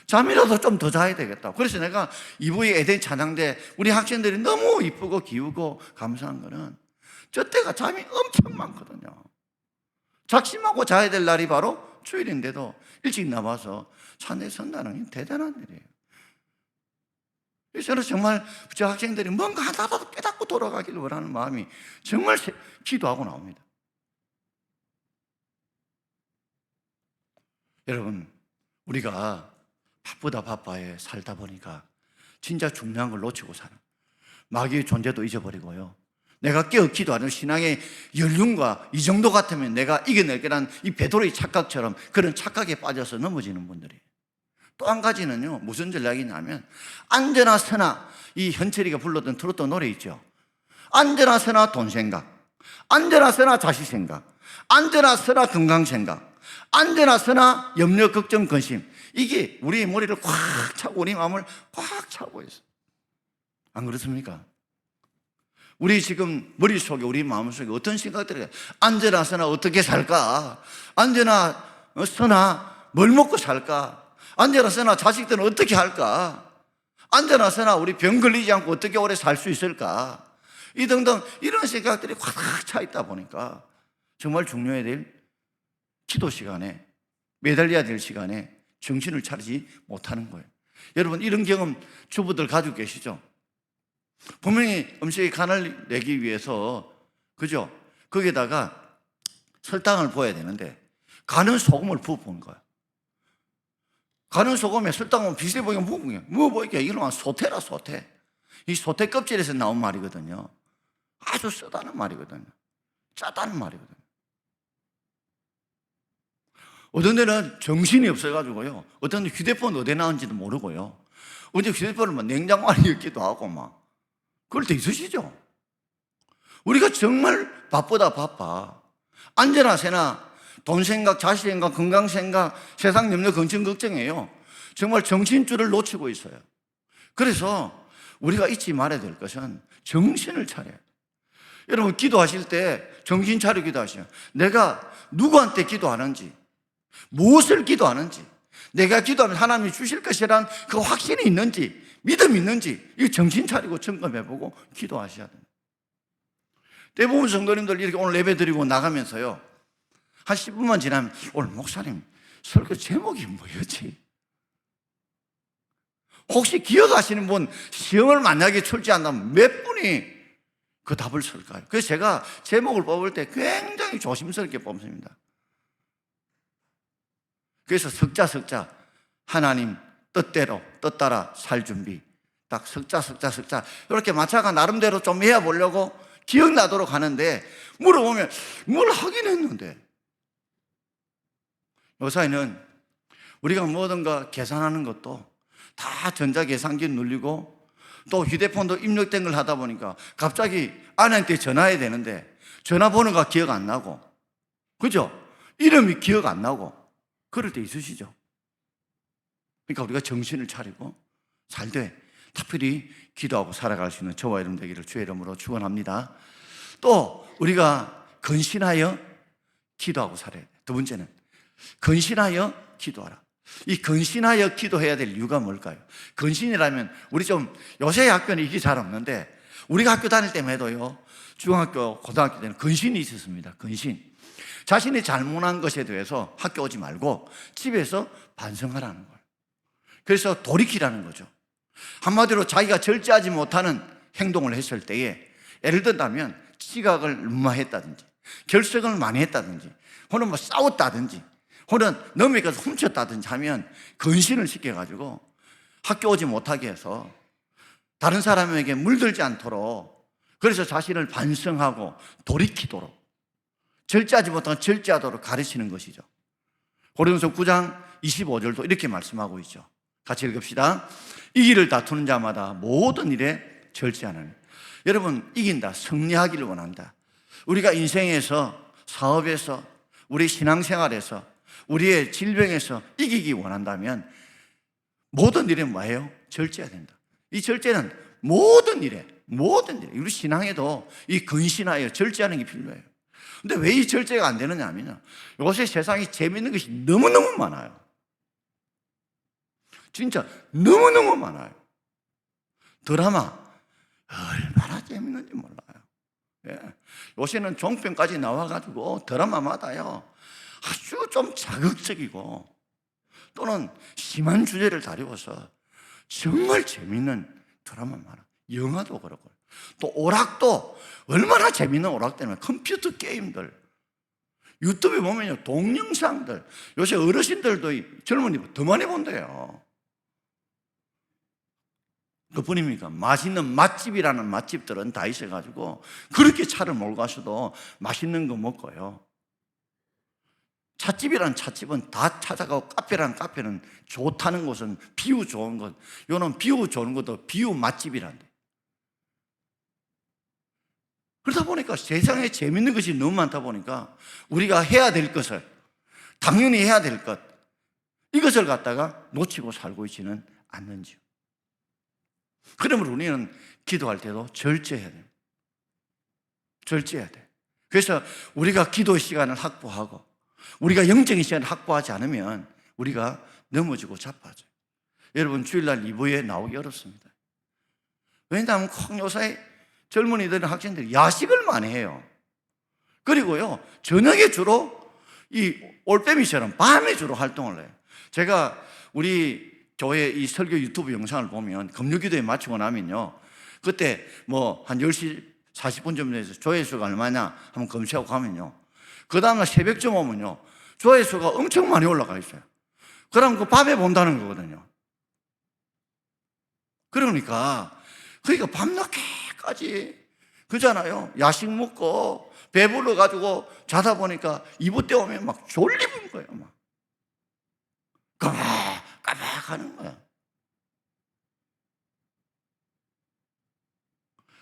잠이라도 좀 더 자야 되겠다. 그래서 내가 이브의 에덴 찬양대 우리 학생들이 너무 이쁘고 기우고 감사한 거는 저 때가 잠이 엄청 많거든요. 작심하고 자야 될 날이 바로 주일인데도 일찍 나와서 찬양에 선다는 게 대단한 일이에요. 그래서 저는 정말 저 학생들이 뭔가 하나라도 깨닫고 돌아가기를 원하는 마음이 정말 기도하고 나옵니다. 여러분, 우리가 바쁘다 바빠에 살다 보니까 진짜 중요한 걸 놓치고 사는, 마귀의 존재도 잊어버리고요, 내가 깨어 기도하는 신앙의 연륜과 이 정도 같으면 내가 이겨낼 거란 이 베드로의 착각처럼 그런 착각에 빠져서 넘어지는 분들이. 또 한 가지는요, 무슨 전략이냐면 앉으나 서나, 이 현철이가 불렀던 트로트 노래 있죠. 앉으나 서나 돈 생각, 앉으나 서나 자식 생각, 앉으나 서나 건강 생각, 앉으나 서나 염려 걱정 근심. 이게 우리의 머리를 꽉 차고 우리 마음을 꽉 차고 있어요. 안 그렇습니까? 우리 지금 머릿속에, 우리 마음속에 어떤 생각들이, 앉으나 서나 어떻게 살까? 앉으나 서나 뭘 먹고 살까? 앉으나 서나 자식들은 어떻게 할까? 앉으나 서나 우리 병 걸리지 않고 어떻게 오래 살 수 있을까? 이 등등 이런 생각들이 꽉 차 있다 보니까 정말 중요해야 될 기도 시간에, 매달려야 될 시간에 정신을 차리지 못하는 거예요. 여러분, 이런 경험 주부들 가지고 계시죠? 분명히 음식에 간을 내기 위해서, 그죠? 거기에다가 설탕을 부어야 되는데 간은 소금을 부어본 거야. 간은 소금에 설탕은 비슷해 보이면 부은 뭐 보이게, 이거는 소태라, 소태. 이 소태 껍질에서 나온 말이거든요. 아주 쓰다는 말이거든요. 짜다는 말이거든요. 어떤 데는 정신이 없어가지고요, 어떤 데 휴대폰 어디에 나온지도 모르고요, 어제 휴대폰을 막 냉장고 안에 넣기도 하고 막 그럴 때 있으시죠? 우리가 정말 바쁘다 바빠. 앉으나 서나 돈 생각, 자식 생각, 건강 생각, 세상 염려, 걱정, 걱정해요. 정말 정신줄을 놓치고 있어요. 그래서 우리가 잊지 말아야 될 것은 정신을 차려요. 여러분, 기도하실 때 정신 차리고 기도하시죠. 내가 누구한테 기도하는지, 무엇을 기도하는지, 내가 기도하면 하나님이 주실 것이란 그 확신이 있는지, 믿음이 있는지, 이거 정신 차리고 점검해보고 기도하셔야 됩니다. 대부분 성도님들 이렇게 오늘 예배 드리고 나가면서요, 한 10분만 지나면 오늘 목사님 설교 제목이 뭐였지? 혹시 기억하시는 분, 시험을 만약에 출제한다면 몇 분이 그 답을 쓸까요? 그래서 제가 제목을 뽑을 때 굉장히 조심스럽게 뽑습니다. 그래서 석자 하나님 뜻대로 뜻 따라 살 준비, 딱 석자 이렇게 맞춰가 나름대로 좀 해보려고 기억나도록 하는데, 물어보면 뭘 하긴 했는데, 요사이는 우리가 뭐든가 계산하는 것도 다 전자계산기 눌리고 또 휴대폰도 입력된 걸 하다 보니까 갑자기 아내한테 전화해야 되는데 전화번호가 기억 안 나고, 그죠? 이름이 기억 안 나고 그럴 때 있으시죠? 그러니까 우리가 정신을 차리고 살되 특별히 기도하고 살아갈 수 있는 저와 여러분 되기를 주의 이름으로 축원합니다. 또 우리가 근신하여 기도하고 살아야 돼. 두 번째는 근신하여 기도하라. 이 근신하여 기도해야 될 이유가 뭘까요? 근신이라면 우리 좀 요새 학교는 이게 잘 없는데 우리가 학교 다닐 때만 해도요, 중학교, 고등학교 때는 근신이 있었습니다. 근신. 자신이 잘못한 것에 대해서 학교 오지 말고 집에서 반성하라는 거예요. 그래서 돌이키라는 거죠. 한마디로 자기가 절제하지 못하는 행동을 했을 때에, 예를 든다면 지각을 무마했다든지 결석을 많이 했다든지 혹은 뭐 싸웠다든지 혹은 너무에 가서 훔쳤다든지 하면 근신을 시켜가지고 학교 오지 못하게 해서 다른 사람에게 물들지 않도록, 그래서 자신을 반성하고 돌이키도록, 절제하지 못하면 절제하도록 가르치는 것이죠. 고린도서 9장 25절도 이렇게 말씀하고 있죠. 같이 읽읍시다. 이기를 다투는 자마다 모든 일에 절제하는. 여러분, 이긴다, 승리하기를 원한다. 우리가 인생에서, 사업에서, 우리 신앙생활에서, 우리의 질병에서 이기기 원한다면 모든 일에 뭐예요? 절제해야 된다. 이 절제는 모든 일에 우리 신앙에도 이 근신하여 절제하는 게 필요해요. 근데 왜 이 절제가 안 되느냐 하면 요새 세상에 재미있는 것이 너무너무 많아요. 진짜 너무너무 많아요. 드라마 얼마나 재밌는지 몰라요. 예. 요새는 종편까지 나와가지고 드라마마다요 아주 좀 자극적이고 또는 심한 주제를 다루어서 정말 재밌는 드라마 많아. 영화도 그렇고 또 오락도 얼마나 재밌는 오락되면 컴퓨터 게임들, 유튜브에 보면요 동영상들, 요새 어르신들도 젊은이 더 많이 본대요. 그뿐입니까? 맛있는 맛집이라는 맛집들은 다 있어가지고 그렇게 차를 몰고 가서도 맛있는 거 먹고요. 찻집이라는 찻집은 다 찾아가고 카페라는 카페는 좋다는 곳은 비유 좋은 것, 요는 비유 좋은 것도 비유 맛집이란데. 그러다 보니까 세상에 재밌는 것이 너무 많다 보니까 우리가 해야 될 것을, 당연히 해야 될 것, 이것을 갖다가 놓치고 살고 있지는 않는지요. 그러므로 우리는 기도할 때도 절제해야 돼요. 절제해야 돼. 그래서 우리가 기도 시간을 확보하고 우리가 영적인 시간을 확보하지 않으면 우리가 넘어지고 자빠져요. 여러분, 주일날 이부에 나오기 어렵습니다. 왜냐하면 콩 요새 젊은이들은 학생들이 야식을 많이 해요. 그리고요 저녁에 주로 이 올빼미처럼 밤에 주로 활동을 해요. 제가 우리 교회 이 설교 유튜브 영상을 보면 금요기도에 마치고 나면요 그때 뭐 한 10시 40분쯤 돼서 조회수가 얼마냐 한번 검색하고 가면요 그 다음날 새벽쯤 오면요 조회수가 엄청 많이 올라가 있어요. 그럼 그 밤에 본다는 거거든요. 그러니까 밤늦게까지 그잖아요. 야식 먹고 배불러 가지고 자다 보니까 이부 때 오면 막 졸리는 거예요. 막 까박 하는 거야.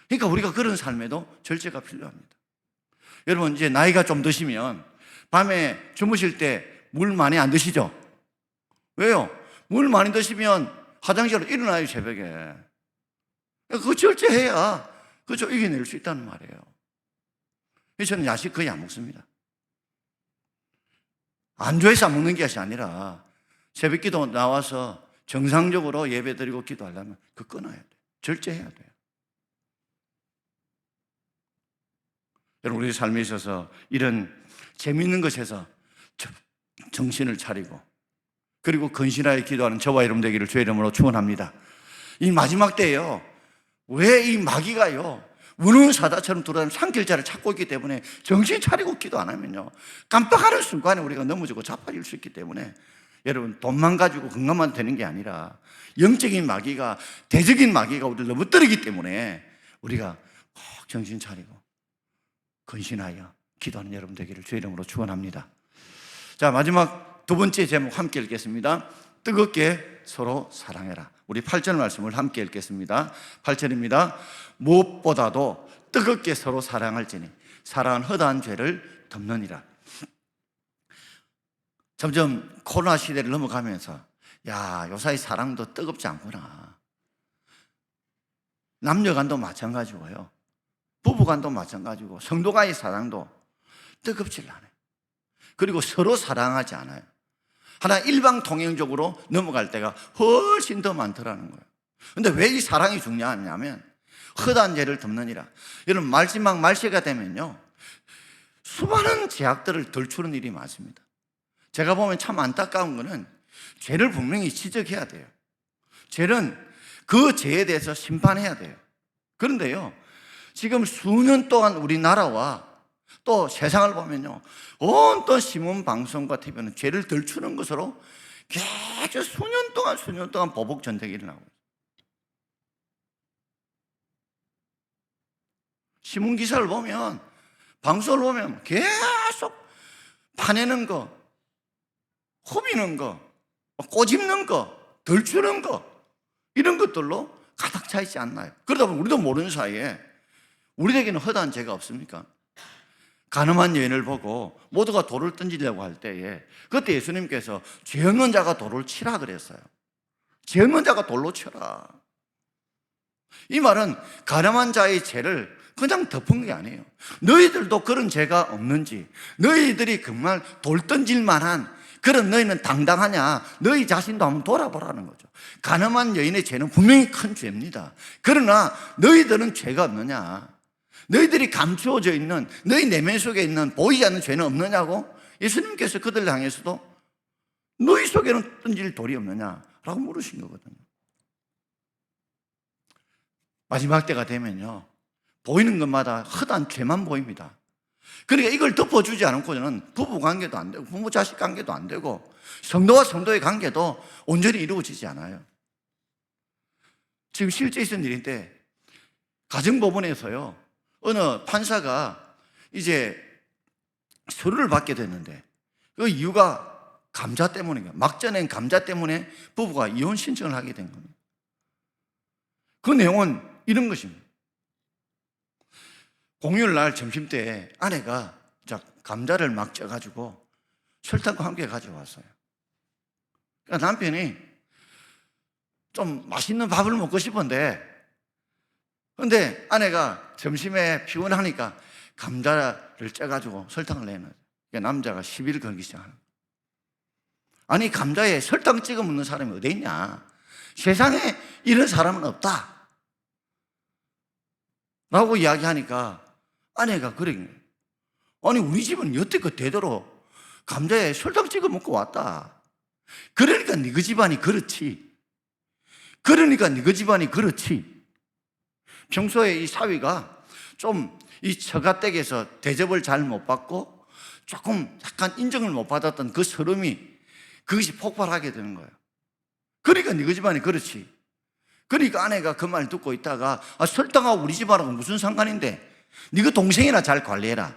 그러니까 우리가 그런 삶에도 절제가 필요합니다. 여러분, 이제 나이가 좀 드시면 밤에 주무실 때 물 많이 안 드시죠? 왜요? 물 많이 드시면 화장실로 일어나요, 새벽에. 그거 절제해야 그죠? 이겨낼 수 있다는 말이에요. 그래서 저는 야식 거의 안 먹습니다. 안 좋아해서 안 먹는 것이 아니라 새벽 기도 나와서 정상적으로 예배 드리고 기도하려면 그거 끊어야 돼요. 절제해야 돼요. 여러분, 우리 삶에 있어서 이런 재미있는 것에서 정신을 차리고 그리고 근신하여 기도하는 저와 여러분 되기를 주의 이름으로 축원합니다. 이 마지막 때에요 왜 이 마귀가요 우는 사자처럼 돌아다니는 산길자를 찾고 있기 때문에 정신 차리고 기도 안 하면요 깜빡하는 순간에 우리가 넘어지고 자빠질 수 있기 때문에 여러분, 돈만 가지고 건강만 되는 게 아니라 영적인 마귀가, 대적인 마귀가 우리를 넘어뜨리기 때문에 우리가 꼭 정신 차리고 근신하여 기도하는 여러분 되기를 주의 이름으로 축원합니다. 자, 마지막 두 번째 제목 함께 읽겠습니다. 뜨겁게 서로 사랑해라. 우리 8절 말씀을 함께 읽겠습니다. 8절입니다. 무엇보다도 뜨겁게 서로 사랑할지니 사랑은 허다한 죄를 덮느니라. 점점 코로나 시대를 넘어가면서 요사이 사랑도 뜨겁지 않구나. 남녀간도 마찬가지고요 부부간도 마찬가지고 성도간의 사랑도 뜨겁지 않아요. 그리고 서로 사랑하지 않아요. 하나 일방통행적으로 넘어갈 때가 훨씬 더 많더라는 거예요. 그런데 왜 이 사랑이 중요하냐면 허다한 죄를 덮느니라. 여러분, 마지막 말세가 되면요 수많은 제약들을 덜추는 일이 많습니다. 제가 보면 참 안타까운 거는 죄를 분명히 지적해야 돼요. 죄는 그 죄에 대해서 심판해야 돼요. 그런데요 지금 수년 동안 우리나라와 또 세상을 보면요 온통 신문방송과 TV는 죄를 덜추는 것으로 계속 수년 동안 보복전쟁이 일어나고 있어요. 신문기사를 보면 방송을 보면 계속 파내는 거, 후비는 거, 꼬집는 거, 덜 주는 거, 이런 것들로 가득 차 있지 않나요? 그러다 보면 우리도 모르는 사이에 우리에게는 허다한 죄가 없습니까? 가늠한 여인을 보고 모두가 돌을 던지려고 할 때에 그때 예수님께서 죄 없는 자가 돌을 치라 그랬어요. 죄 없는 자가 돌로 쳐라. 이 말은 가늠한 자의 죄를 그냥 덮은 게 아니에요. 너희들도 그런 죄가 없는지, 너희들이 정말 돌 던질 만한 그런 너희는 당당하냐, 너희 자신도 한번 돌아보라는 거죠. 가늠한 여인의 죄는 분명히 큰 죄입니다. 그러나 너희들은 죄가 없느냐, 너희들이 감추어져 있는 너희 내면 속에 있는 보이지 않는 죄는 없느냐고 예수님께서 그들 향해서도 너희 속에는 던질 돌이 없느냐라고 물으신 거거든요. 마지막 때가 되면요, 보이는 것마다 허다한 죄만 보입니다. 그러니까 이걸 덮어주지 않고는 부부 관계도 안 되고 부모 자식 관계도 안 되고 성도와 성도의 관계도 온전히 이루어지지 않아요. 지금 실제 있은 일인데, 가정법원에서요, 어느 판사가 이제 서류를 받게 됐는데 그 이유가 감자 때문인가, 막전엔 감자 때문에 부부가 이혼 신청을 하게 된 겁니다. 그 내용은 이런 것입니다. 공휴일 날 점심때 아내가 감자를 막 쪄가지고 설탕과 함께 가져왔어요. 그러니까 남편이 좀 맛있는 밥을 먹고 싶은데, 근데 아내가 점심에 피곤하니까 감자를 쪄가지고 설탕을 내는, 그러니까 남자가 시비를 걸기 시작하는 거예요. 아니, 감자에 설탕 찍어 먹는 사람이 어디 있냐, 세상에 이런 사람은 없다 라고 이야기하니까 아내가 그래, 아니 우리 집은 여태껏 되도록 감자에 설탕 찍어 먹고 왔다. 그러니까 네그 집안이 그렇지. 그러니까 네그 집안이 그렇지. 평소에 이 사위가 좀 이 처가댁에서 대접을 잘 못 받고 조금 약간 인정을 못 받았던 그 서름이, 그것이 폭발하게 되는 거예요. 그러니까 네그 집안이 그렇지. 그러니까 아내가 그 말 듣고 있다가, 설탕하고 우리 집안하고 무슨 상관인데 네가 동생이나 잘 관리해라.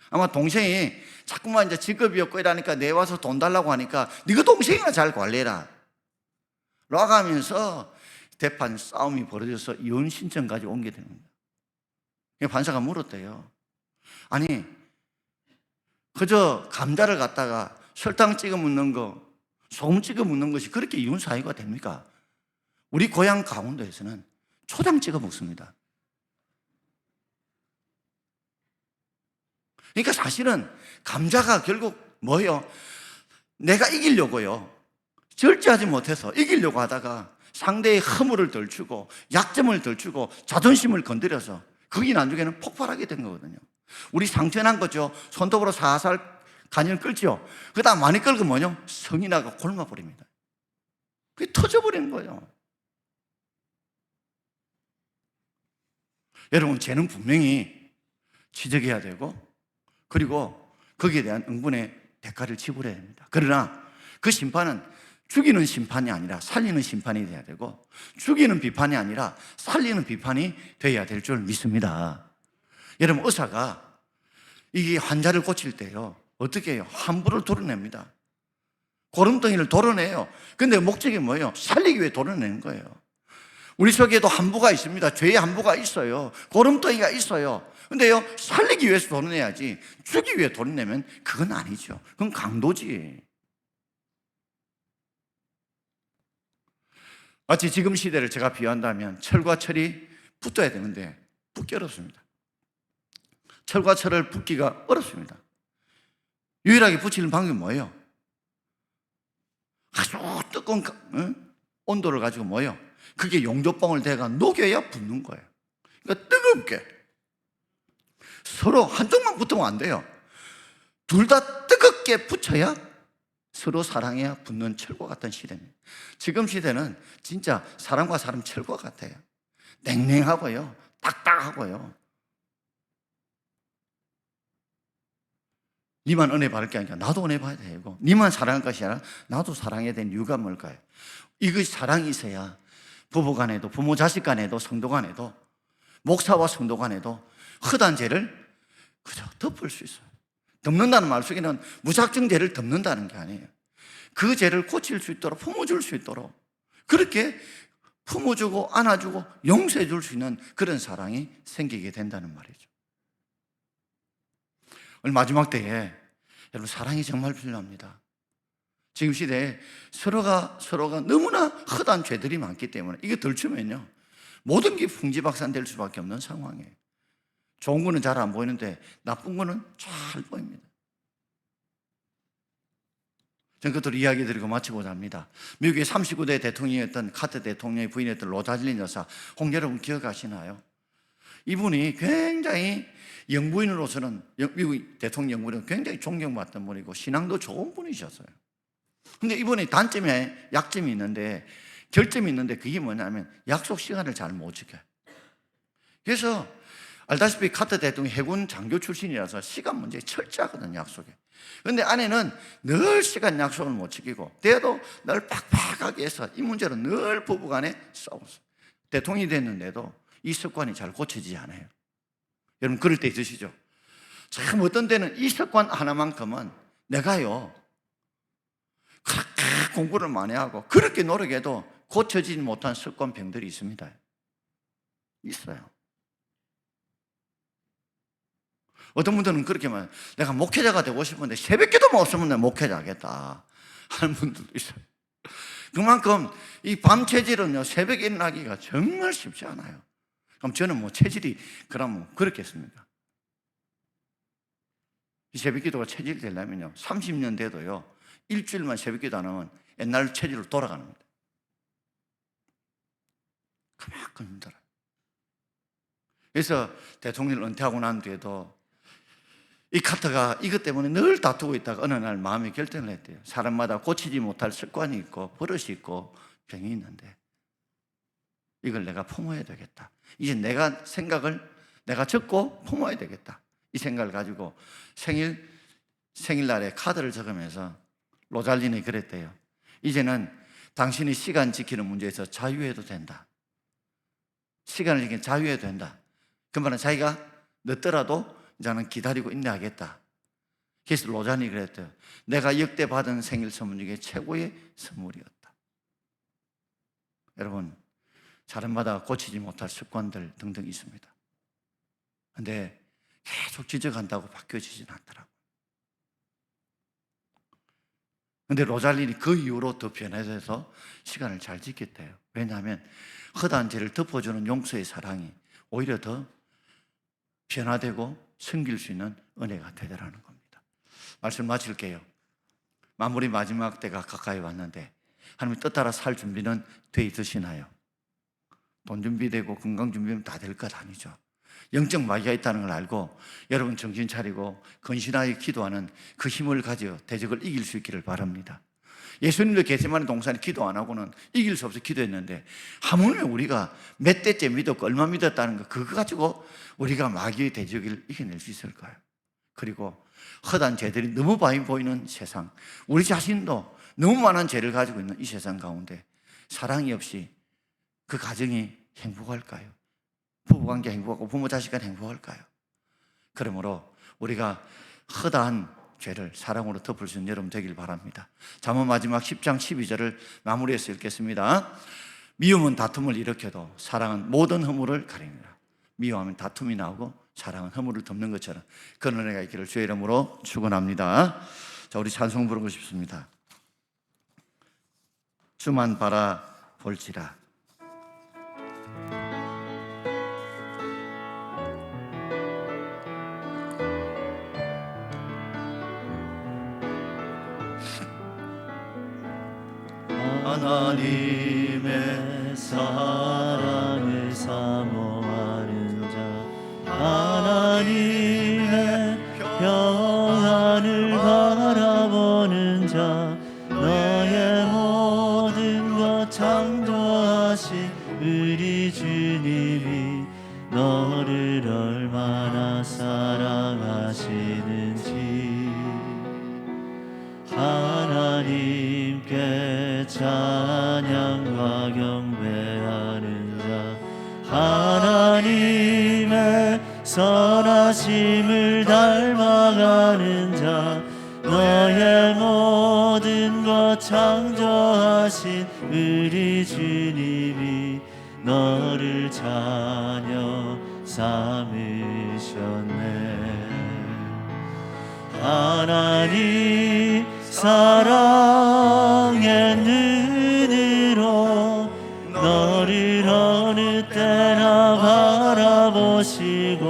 아마 동생이 자꾸만 이제 직업이 없고 이러니까 내 와서 돈 달라고 하니까 네가 동생이나 잘 관리해라 라고 하면서 대판 싸움이 벌어져서 이혼 신청까지 온 게 됩니다. 판사가 물었대요. 아니, 그저 감자를 갖다가 설탕 찍어 먹는 거, 소금 찍어 먹는 것이 그렇게 이혼 사유가 됩니까? 우리 고향 강원도에서는 초장 찍어 먹습니다. 그러니까 사실은 감자가 결국 뭐예요? 내가 이기려고요, 절제하지 못해서 이기려고 하다가 상대의 허물을 덜 주고 약점을 덜 주고 자존심을 건드려서 그게 나중에는 폭발하게 된 거거든요. 우리 상처난 거죠. 손톱으로 살살 간을 끌죠. 그 다음 많이 끌고 뭐냐? 성이 나가 골마버립니다. 그게 터져버리는 거예요. 여러분, 죄는 분명히 지적해야 되고, 그리고 거기에 대한 응분의 대가를 지불해야 됩니다. 그러나 그 심판은 죽이는 심판이 아니라 살리는 심판이 돼야 되고, 죽이는 비판이 아니라 살리는 비판이 돼야 될 줄 믿습니다. 여러분, 의사가 이 환자를 고칠 때요, 어떻게 해요? 함부를 도려냅니다. 고름덩이를 도려내요. 근데 목적이 뭐예요? 살리기 위해 도려내는 거예요. 우리 속에도 함부가 있습니다. 죄의 함부가 있어요. 고름덩이가 있어요. 근데요, 살리기 위해서 도려내야지 죽이기 위해 도려내면 그건 아니죠. 그건 강도지. 마치 지금 시대를 제가 비유한다면 철과 철이 붙어야 되는데 붙기 어렵습니다. 철과 철을 붙기가 어렵습니다. 유일하게 붙이는 방법이 뭐예요? 아주 뜨거운 온도를 가지고 뭐예요? 그게 용조봉을 대가 녹여야 붙는 거예요. 그러니까 뜨겁게 서로 한쪽만 붙으면 안 돼요. 둘 다 뜨겁게 붙여야 서로 사랑해야 붙는 철과 같은 시대입니다. 지금 시대는 진짜 사람과 사람 철과 같아요. 냉랭하고요, 딱딱하고요. 니만 은혜 받을 게 아니라 나도 은혜 받아야 되고, 니만 사랑할 것이 아니라 나도 사랑해야 되는 이유가 뭘까요? 이것이 사랑이 있어야 부부 간에도, 부모 자식 간에도, 성도 간에도, 목사와 성도 간에도 허다한 죄를 그저 덮을 수 있어요. 덮는다는 말 속에는 무작정 죄를 덮는다는 게 아니에요. 그 죄를 고칠 수 있도록, 품어줄 수 있도록, 그렇게 품어주고 안아주고 용서해 줄 수 있는 그런 사랑이 생기게 된다는 말이죠. 오늘 마지막 때에 여러분, 사랑이 정말 필요합니다. 지금 시대에 서로가 너무나 허다한 죄들이 많기 때문에 이게 덜추면요, 모든 게 풍지박산될 수밖에 없는 상황이에요. 좋은 거는 잘 안 보이는데 나쁜 거는 잘 보입니다. 저는 그것을 이야기 드리고 마치고자 합니다. 미국의 39대 대통령이었던 카터 대통령의 부인이었던 로잘린 여사, 혹 여러분 기억하시나요? 이분이 굉장히 영부인으로서는, 미국 대통령 영부인은 굉장히 존경받던 분이고 신앙도 좋은 분이셨어요. 근데 이분이 약점이 있는데, 결점이 있는데, 그게 뭐냐면 약속 시간을 잘 못 지켜요. 그래서 알다시피 카터 대통령 해군 장교 출신이라서 시간 문제에 철저하거든요, 약속에. 그런데 아내는 늘 시간 약속을 못 지키고, 때도 늘 빡빡하게 해서 이 문제로 늘 부부간에 싸웠어요. 대통령이 됐는데도 이 습관이 잘 고쳐지지 않아요. 여러분, 그럴 때 있으시죠? 참 어떤 때는 이 습관 하나만큼은 내가요, 그렇게 공부를 많이 하고 그렇게 노력해도 고쳐지지 못한 습관병들이 있습니다. 있어요. 어떤 분들은 그렇게 말해요. 내가 목회자가 되고 싶은데 새벽기도만 없으면 내가 목회자 하겠다 하는 분들도 있어요. 그만큼 이 밤 체질은요, 새벽에 일어나기가 정말 쉽지 않아요. 그럼 저는 뭐 체질이 그럼 그렇겠습니까? 이 새벽기도가 체질이 되려면요, 30년 돼도요, 일주일만 새벽기도 안 하면 옛날 체질로 돌아가는 겁니다. 그만큼 힘들어요. 그래서 대통령을 은퇴하고 난 뒤에도 이 카터가 이것 때문에 늘 다투고 있다가 어느 날 마음의 결정을 했대요. 사람마다 고치지 못할 습관이 있고 버릇이 있고 병이 있는데 이걸 내가 품어야 되겠다. 이제 내가 적고 품어야 되겠다. 이 생각을 가지고 생일날에 카드를 적으면서 로잘린이 그랬대요. 이제는 당신이 시간 지키는 문제에서 자유해도 된다. 시간을 지키는 자유해도 된다. 그 말은 자기가 늦더라도 이제는 기다리고 인내하겠다. 그래서 로잘린이 그랬대요. 내가 역대 받은 생일 선물 중에 최고의 선물이었다. 여러분, 사람마다 고치지 못할 습관들 등등 있습니다. 그런데 계속 지적한다고 바뀌어지진 않더라고요. 그런데 로잘린이 그 이후로 더 변해서 시간을 잘 지켰대요. 왜냐하면 허다한 죄를 덮어주는 용서의 사랑이 오히려 더 변화되고 섬길 수 있는 은혜가 되더라는 겁니다. 말씀 마칠게요. 마무리 마지막 때가 가까이 왔는데 하나님 뜻 따라 살 준비는 돼 있으시나요? 돈 준비되고 건강 준비는 다 될 것 아니죠. 영적 마귀가 있다는 걸 알고 여러분 정신 차리고 건실하게 기도하는 그 힘을 가져 대적을 이길 수 있기를 바랍니다. 예수님도 겟세마네 동산에 기도 안 하고는 이길 수 없어 기도했는데 하물며 우리가 몇 대째 믿었고 얼마 믿었다는 거 그거 가지고 우리가 마귀의 대적을 이겨낼 수 있을까요? 그리고 허다한 죄들이 너무 많이 보이는 세상, 우리 자신도 너무 많은 죄를 가지고 있는 이 세상 가운데 사랑이 없이 그 가정이 행복할까요? 부부관계 행복하고 부모 자식간 행복할까요? 그러므로 우리가 허다한 죄를 사랑으로 덮을 수 있는 여러분 되길 바랍니다. 잠언 마지막 10장 12절을 마무리해서 읽겠습니다. 미움은 다툼을 일으켜도 사랑은 모든 허물을 가리니라. 미워하면 다툼이 나오고 사랑은 허물을 덮는 것처럼 그런 은혜가 있기를 주의 이름으로 축원합니다. 자, 우리 찬송 부르고 싶습니다. 주만 바라볼지라. 하나님의 사랑을 사모하는 자, 하나님의 평안을 바라보는 자, 너의 모든 것 창조하신 우리 주님이 너를 얼마나 사랑하시는지 하나님께 찬양과 경배하는 자, 하나님의 선하심을 닮아가는 자, 너의 모든 것 창조하신 우리 주님이 너를 자녀 삼으셨네. 하나님 사랑의 눈으로 너를 어느 때나 바라보시고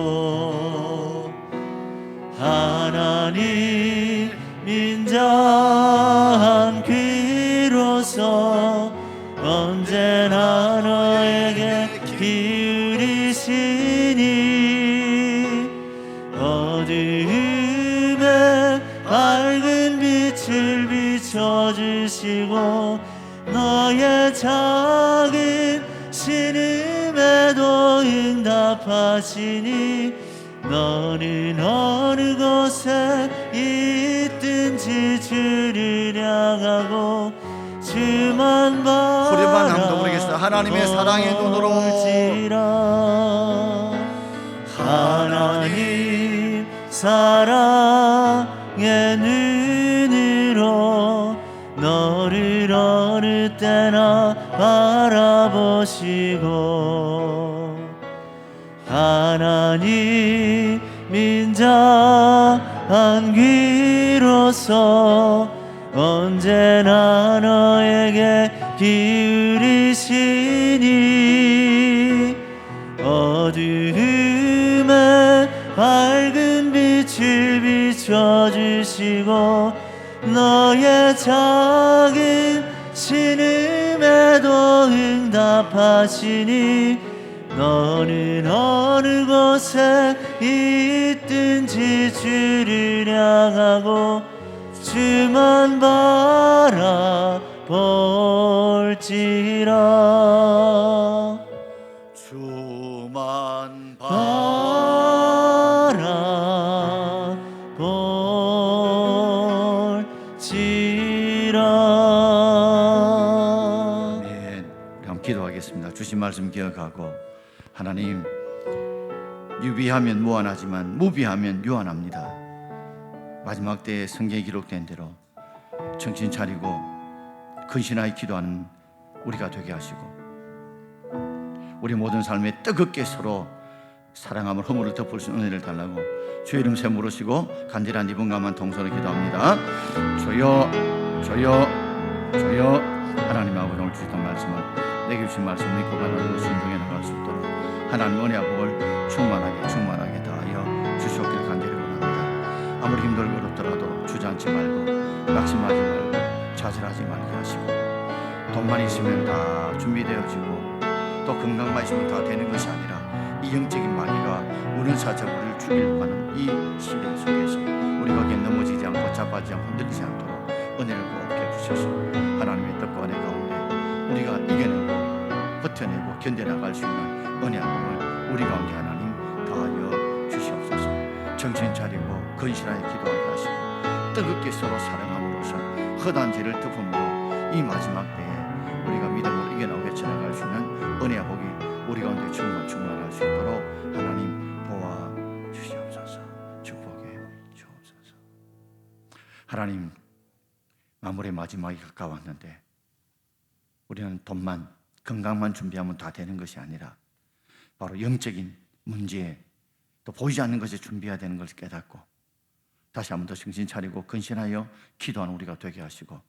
하나님 인자한 귀로서 언제나 너에게 기울이시니 어두움에 밝은 빛을 비춰주시고 너의 작은 신음에도 응답하시니 너는 어느 곳에 있든지 주를 향하고 주만 소리만 한번 모르겠어요. 하나님의 사랑의 눈으로 하나님 사랑의 눈으로 너를 어느 때나 바라보시고 하나님 인자한 귀로서 언제나 너에게 기울이시니 어두움에 밝은 빛을 비춰주시고 너의 작은 신음에도 응답하시니 너는 어느 곳에 있든지 주를 향하고 주만 바라볼지라. 주만 바라볼지라. 네, 한번 기도하겠습니다. 주신 말씀 기억하고 하나님, 유비하면 무한하지만 무비하면 유한합니다. 마지막 때에 성경에 기록된 대로 정신 차리고 근신하여 기도하는 우리가 되게 하시고 우리 모든 삶에 뜨겁게 서로 사랑함을 허물을 덮을 수 있는 은혜를 달라고 주의 이름 새 물으시고 간절한 이분과만 동서로 기도합니다. 주여 주여 주여. 하나님 아버지, 오늘 주셨던 말씀을 내게 주신 말씀 믿고 받아들고 순종해 나갈 수 있도록 하나님 은혜와 복을 충만하게 다하여 주시옵기를 간절히 원합니다. 아무리 힘들고 어렵더라도 주저앉지 말고 낙심하지 말고 좌절하지 말게 하시고 돈만 있으면 다 준비되어지고 또 건강만 있으면 다 되는 것이 아니라 이 영적인 마귀가 우는 사자 우리를 죽이려고 하는 이 시대 속에서 우리가 넘어지지 않고 자빠지지 않고 흔들리지 않도록 은혜를 곱게 주셔서 하나님의 뜻과 은혜 가운데 우리가 이겨내고 버텨내고 견뎌나갈 수 있는 은혜와 복을 우리 가운데 하나님 더하여 주시옵소서. 정신 차리고 근신하여 기도하게 하시고 뜨겁게 서로 사랑함으로써 허다한 죄를 덮음으로 이 마지막 때에 우리가 믿음으로 이겨나오게 지나갈 수 있는 은혜와 복이 우리 가운데 충만할 수 있도록 하나님 도와 주시옵소서. 축복해 주옵소서. 하나님, 만물의 마지막이 가까웠는데 우리는 돈만 건강만 준비하면 다 되는 것이 아니라 바로 영적인 문제 또 보이지 않는 것에 준비해야 되는 것을 깨닫고 다시 한번 더 정신 차리고 근신하여 기도하는 우리가 되게 하시고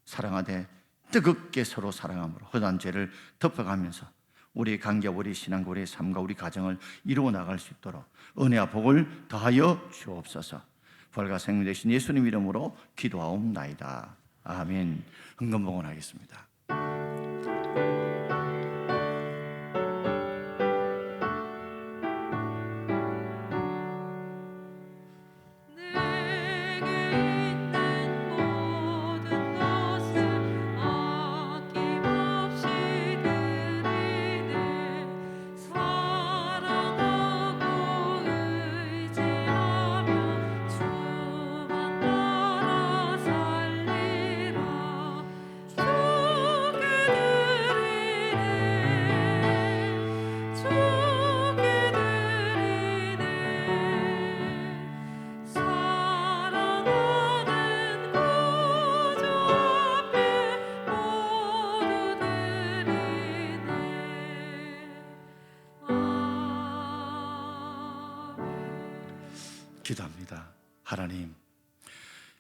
사랑하되 뜨겁게 서로 사랑함으로 허다한 죄를 덮어가면서 우리의 관계, 우리 신앙과 우리의 삶과 우리 가정을 이루어 나갈 수 있도록 은혜와 복을 더하여 주옵소서. 벌과 생명 되신 예수님 이름으로 기도하옵나이다. 아멘. 흥금봉헌하겠습니다.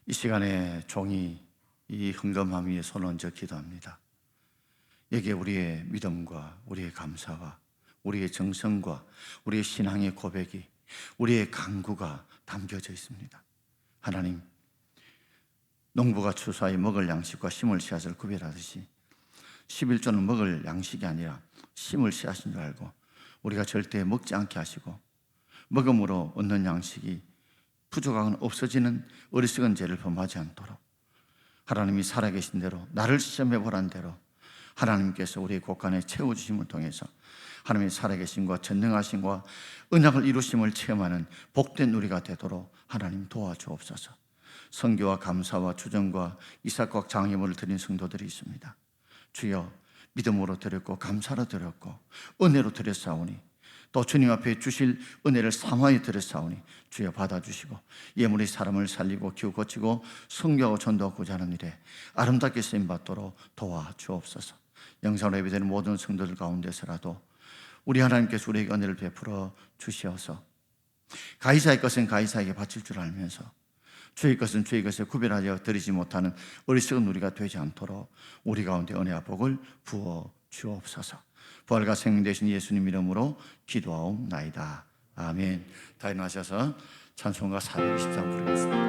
이 시간에 종이 이 흥금함 위에 손을 얹어 기도합니다. 여기에 우리의 믿음과 우리의 감사와 우리의 정성과 우리의 신앙의 고백이, 우리의 간구가 담겨져 있습니다. 하나님, 농부가 추수하여 먹을 양식과 심을 씨앗을 구별하듯이 11조는 먹을 양식이 아니라 심을 씨앗인 줄 알고 우리가 절대 먹지 않게 하시고, 먹음으로 얻는 양식이 부족하거나 없어지는 어리석은 죄를 범하지 않도록, 하나님이 살아계신 대로, 나를 시험해 보란 대로 하나님께서 우리의 곳간에 채워주심을 통해서 하나님의 살아계심과 전능하심과 언약을 이루심을 체험하는 복된 우리가 되도록 하나님 도와주옵소서. 선교와 감사와 주정과 이삭과 장애물을 드린 성도들이 있습니다. 주여, 믿음으로 드렸고 감사로 드렸고 은혜로 드렸사오니, 또 주님 앞에 주실 은혜를 사모하여 드렸사오니 주여 받아주시고, 예물이 사람을 살리고 기후 고치고 선교하고 전도하고자 하는 일에 아름답게 쓰임받도록 도와주옵소서. 영상으로 예배되는 모든 성도들 가운데서라도 우리 하나님께서 우리에게 은혜를 베풀어 주시어서 가이사의 것은 가이사에게 바칠 줄 알면서 주의 것은 주의 것에 구별하여 드리지 못하는 어리석은 우리가 되지 않도록 우리 가운데 은혜와 복을 부어 주옵소서. 부활과 생명 되신 예수님 이름으로 기도하옵나이다. 아멘. 다 일어나셔서 찬송가 423 부르겠습니다.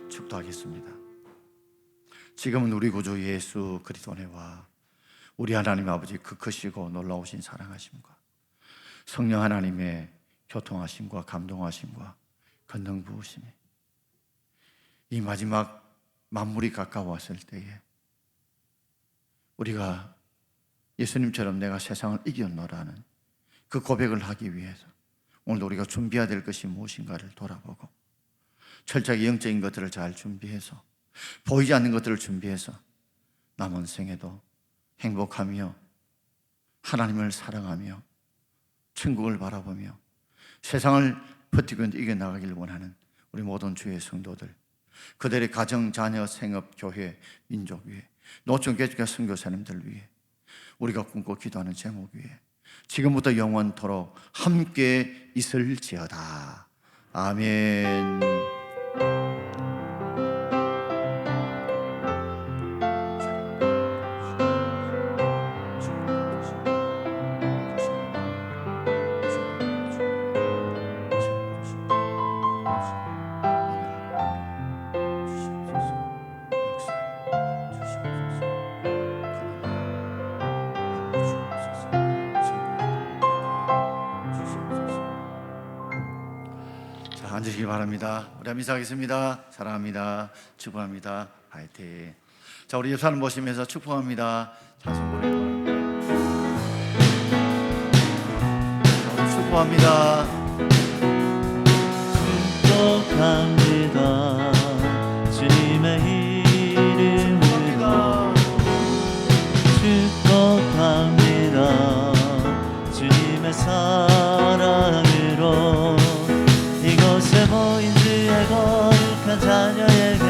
축도하겠습니다. 지금은 우리 구주 예수 그리스도 안에와 우리 하나님 아버지 그 크시고 놀라우신 사랑하심과 성령 하나님의 교통하심과 감동하심과 권능 부으심이 이 마지막 만물이 가까웠을 때에 우리가 예수님처럼 내가 세상을 이겼노라는 그 고백을 하기 위해서 오늘 우리가 준비해야 될 것이 무엇인가를 돌아보고 철저하게 영적인 것들을 잘 준비해서 보이지 않는 것들을 준비해서 남은 생에도 행복하며 하나님을 사랑하며 천국을 바라보며 세상을 버티고 이겨나가길 원하는 우리 모든 주의 성도들, 그들의 가정, 자녀, 생업, 교회, 민족 위에, 노총, 개척과 선교사님들 위해, 우리가 꿈꿔 기도하는 제목 위에 지금부터 영원토록 함께 있을지어다. 아멘. 앉으시기 바랍니다. 우리 한번 인사하겠습니다. 사랑합니다. 축복합니다. 화이팅. 자, 우리 옆 사람 보시면서 축복합니다. 찬송 부르기 바랍니다. 축복합니다. 축복합니다. 주님의 이름으로 축복합니다. 주님의 사랑으로 이곳에 모인 주의 거룩한 자녀에게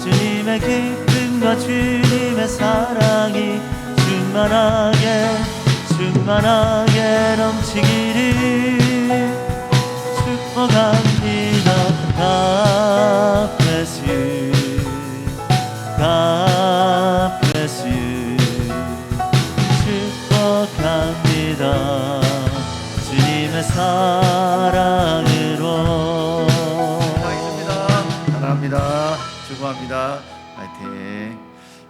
주님의 기쁨과 주님의 사랑이 충만하게 넘치기를 축복합니다. God bless you. God bless you. 축복합니다. 주님의 사랑으로. 사랑합니다. 축복합니다. 화이팅.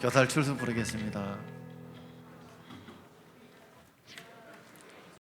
교살 출석 부르겠습니다.